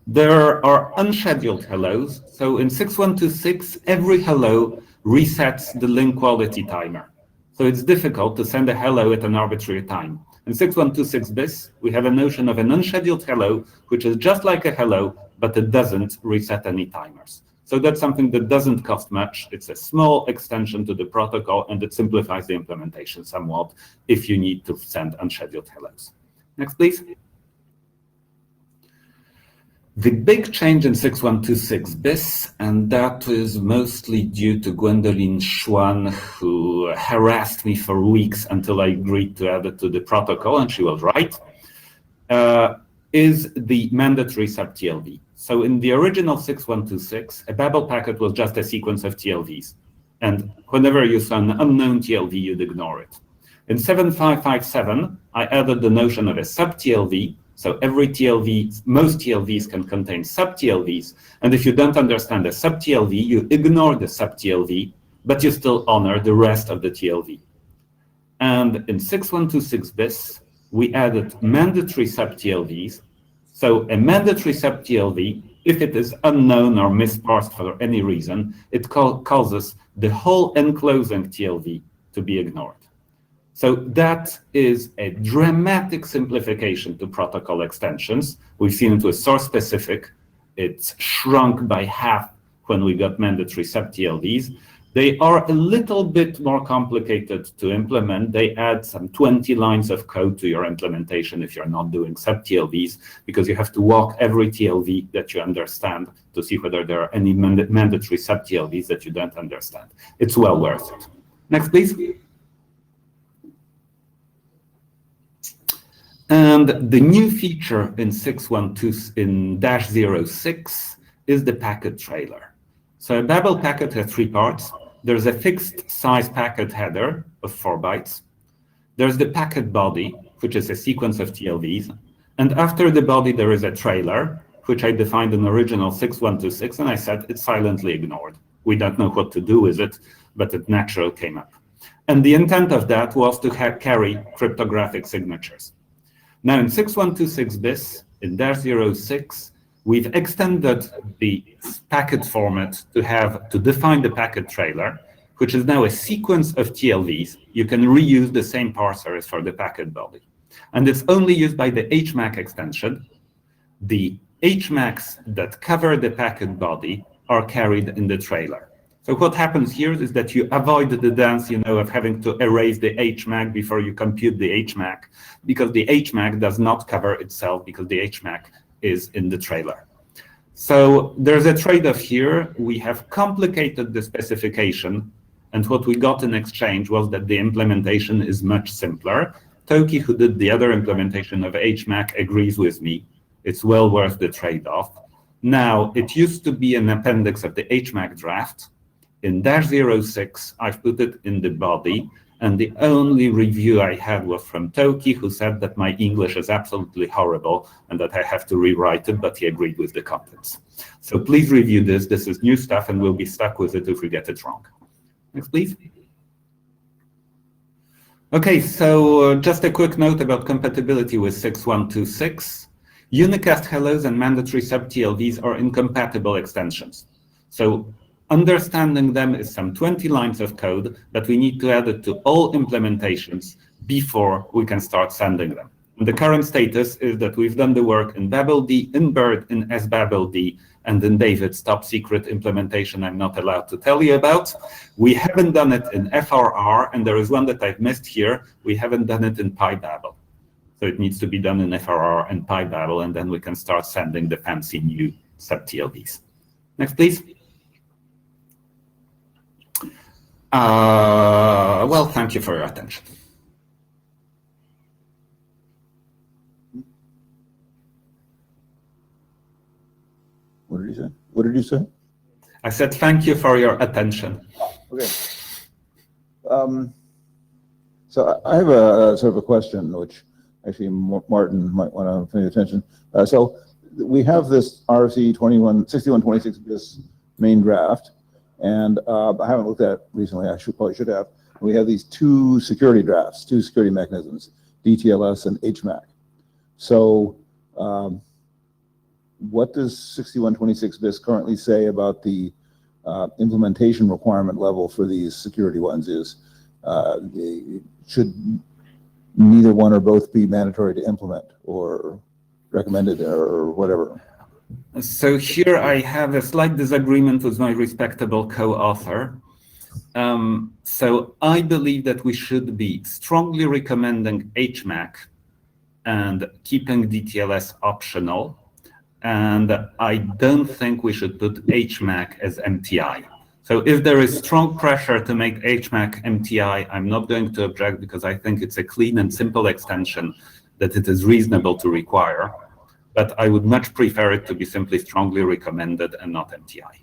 There are unscheduled hellos. So in 6126, every hello resets the link quality timer. So it's difficult to send a hello at an arbitrary time. In 6126 bis, we have a notion of an unscheduled hello, which is just like a hello, but it doesn't reset any timers. So that's something that doesn't cost much. It's a small extension to the protocol, and it simplifies the implementation somewhat if you need to send unscheduled hellos. Next, please. The big change in 6126 bis, and that is mostly due to Gwendoline Schwan, who harassed me for weeks until I agreed to add it to the protocol, and she was right, is the mandatory sub-TLV. So in the original 6126, a Babel packet was just a sequence of TLVs. And whenever you saw an unknown TLV, you'd ignore it. In 7557, I added the notion of a sub-TLV. So every TLV, most TLVs can contain sub-TLVs. And if you don't understand a sub-TLV, you ignore the sub-TLV, but you still honor the rest of the TLV. And in 6126 bis, we added mandatory sub-TLVs. So a mandatory sub-TLV, if it is unknown or misparsed for any reason, it causes the whole enclosing TLV to be ignored. So that is a dramatic simplification to protocol extensions. We've seen it with source specific. It's shrunk by half when we got mandatory sub-TLVs. They are a little bit more complicated to implement. They add some 20 lines of code to your implementation if you're not doing sub-TLVs, because you have to walk every TLV that you understand to see whether there are any mandatory sub-TLVs that you don't understand. It's well worth it. Next, please. And the new feature in 612 in -06 is the packet trailer. So a Babel packet has three parts. There's a fixed size packet header of 4 bytes. There's the packet body, which is a sequence of TLVs. And after the body, there is a trailer, which I defined in original 6126, and I said it's silently ignored. We don't know what to do with it, but it naturally came up. And the intent of that was to carry cryptographic signatures. Now in 6126 bis, in -06, we've extended the packet format to define the packet trailer, which is now a sequence of TLVs. You can reuse the same parser as for the packet body. And it's only used by the HMAC extension. The HMACs that cover the packet body are carried in the trailer. So what happens here is that you avoid the dance, of having to erase the HMAC before you compute the HMAC, because the HMAC does not cover itself because the HMAC is in the trailer. So there's a trade-off here. We have complicated the specification, and what we got in exchange was that the implementation is much simpler. Toki, who did the other implementation of HMAC, agrees with me. It's well worth the trade-off. Now, it used to be an appendix of the HMAC draft. In -06, I've put it in the body, and the only review I had was from Toki, who said that my English is absolutely horrible and that I have to rewrite it, but he agreed with the contents. So please review this. This is new stuff, and we'll be stuck with it if we get it wrong. Next, please. Okay, so just a quick note about compatibility with 6126. Unicast hellos and mandatory sub-TLVs are incompatible extensions. So understanding them is some 20 lines of code that we need to add it to all implementations before we can start sending them. And the current status is that we've done the work in BabelD, in Bird, in SBabelD, and in David's top secret implementation I'm not allowed to tell you about. We haven't done it in FRR, and there is one that I've missed here. We haven't done it in PyBabel. So it needs to be done in FRR and PyBabel, and then we can start sending the fancy new sub-TLVs. Next, please. Well, thank you for your attention. What did you say? What did you say? I said thank you for your attention. Okay. So I have a sort of a question, which actually Martin might want to pay attention. So we have this RFC 6126 BIS main draft, and I haven't looked at it recently. I probably should have. We have these two security drafts, two security mechanisms, DTLS and HMAC. So what does 6126 BIS currently say about the implementation requirement level for these security ones? Should neither one or both be mandatory to implement or recommended or whatever? So here I have a slight disagreement with my respectable co-author. So I believe that we should be strongly recommending HMAC and keeping DTLS optional. And I don't think we should put HMAC as MTI. So if there is strong pressure to make HMAC MTI, I'm not going to object because I think it's a clean and simple extension that it is reasonable to require. But I would much prefer it to be simply strongly recommended and not MTI.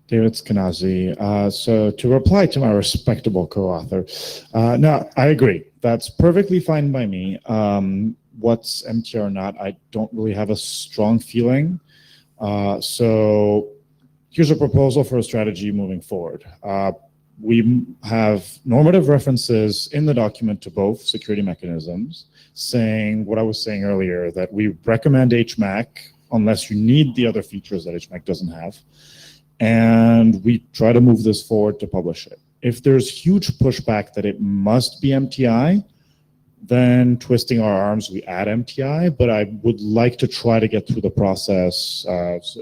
David Skenazy. So to reply to my respectable co-author, no, I agree. That's perfectly fine by me. What's MTI or not, I don't really have a strong feeling. So here's a proposal for a strategy moving forward. We have normative references in the document to both security mechanisms, saying what I was saying earlier, that we recommend HMAC unless you need the other features that HMAC doesn't have. And we try to move this forward to publish it. If there's huge pushback that it must be MTI, then twisting our arms, we add MTI, but I would like to try to get through the process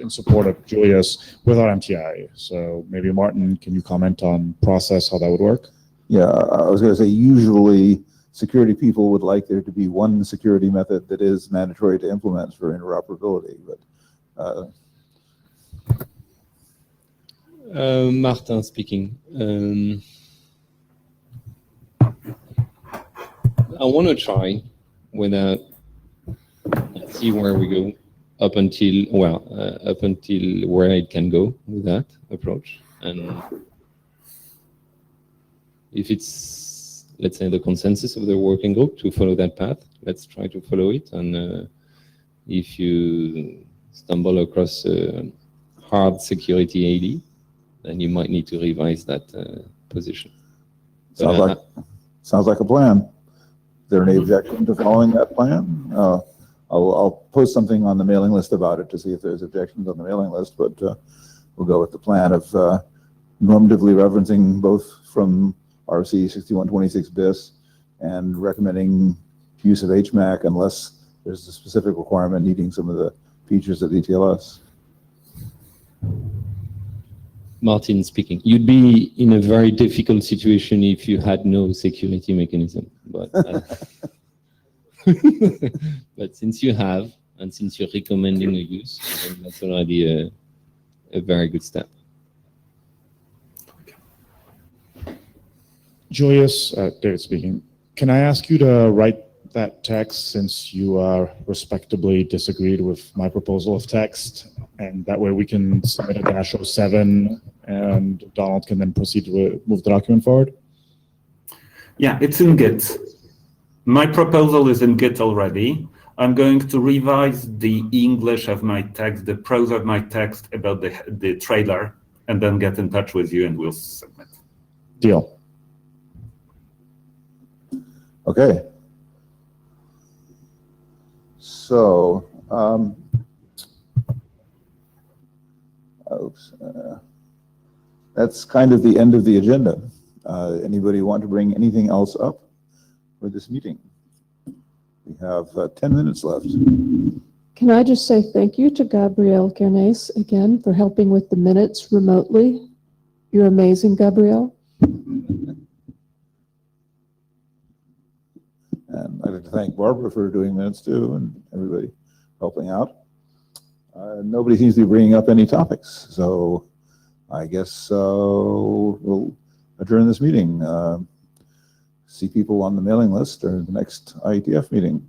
in support of Julius without MTI. So maybe Martin, can you comment on process, how that would work? Yeah, I was going to say usually security people would like there to be one security method that is mandatory to implement for interoperability, but Martin speaking. I want to try without, let's see where we go up until where it can go with that approach. And if it's, let's say, the consensus of the working group to follow that path, let's try to follow it. And if you stumble across a hard security AD, then you might need to revise that position. Sounds like a plan. Is there any objection to following that plan? I'll post something on the mailing list about it to see if there's objections on the mailing list, but we'll go with the plan of normatively referencing both from RC 6126 BIS and recommending use of HMAC unless there's a specific requirement needing some of the features of DTLS. Martin speaking. You'd be in a very difficult situation if you had no security mechanism. But, but since you have, and since you're recommending a use, then that's already a very good step. Julius, David speaking. Can I ask you to write that text since you respectably disagreed with my proposal of text? And that way we can submit a -07 and Donald can then proceed to move the document forward? Yeah, it's in Git. My proposal is in Git already. I'm going to revise the English of my text, the prose of my text about the trailer, and then get in touch with you and we'll submit. Deal. Okay. So, that's kind of the end of the agenda. Anybody want to bring anything else up for this meeting? We have 10 minutes left. Can I just say thank you to Gabrielle Kernes again for helping with the minutes remotely? You're amazing, Gabrielle. And I'd like to thank Barbara for doing minutes too, and everybody helping out. Nobody seems to be bringing up any topics, so I guess we'll adjourn this meeting. See people on the mailing list or the next IETF meeting.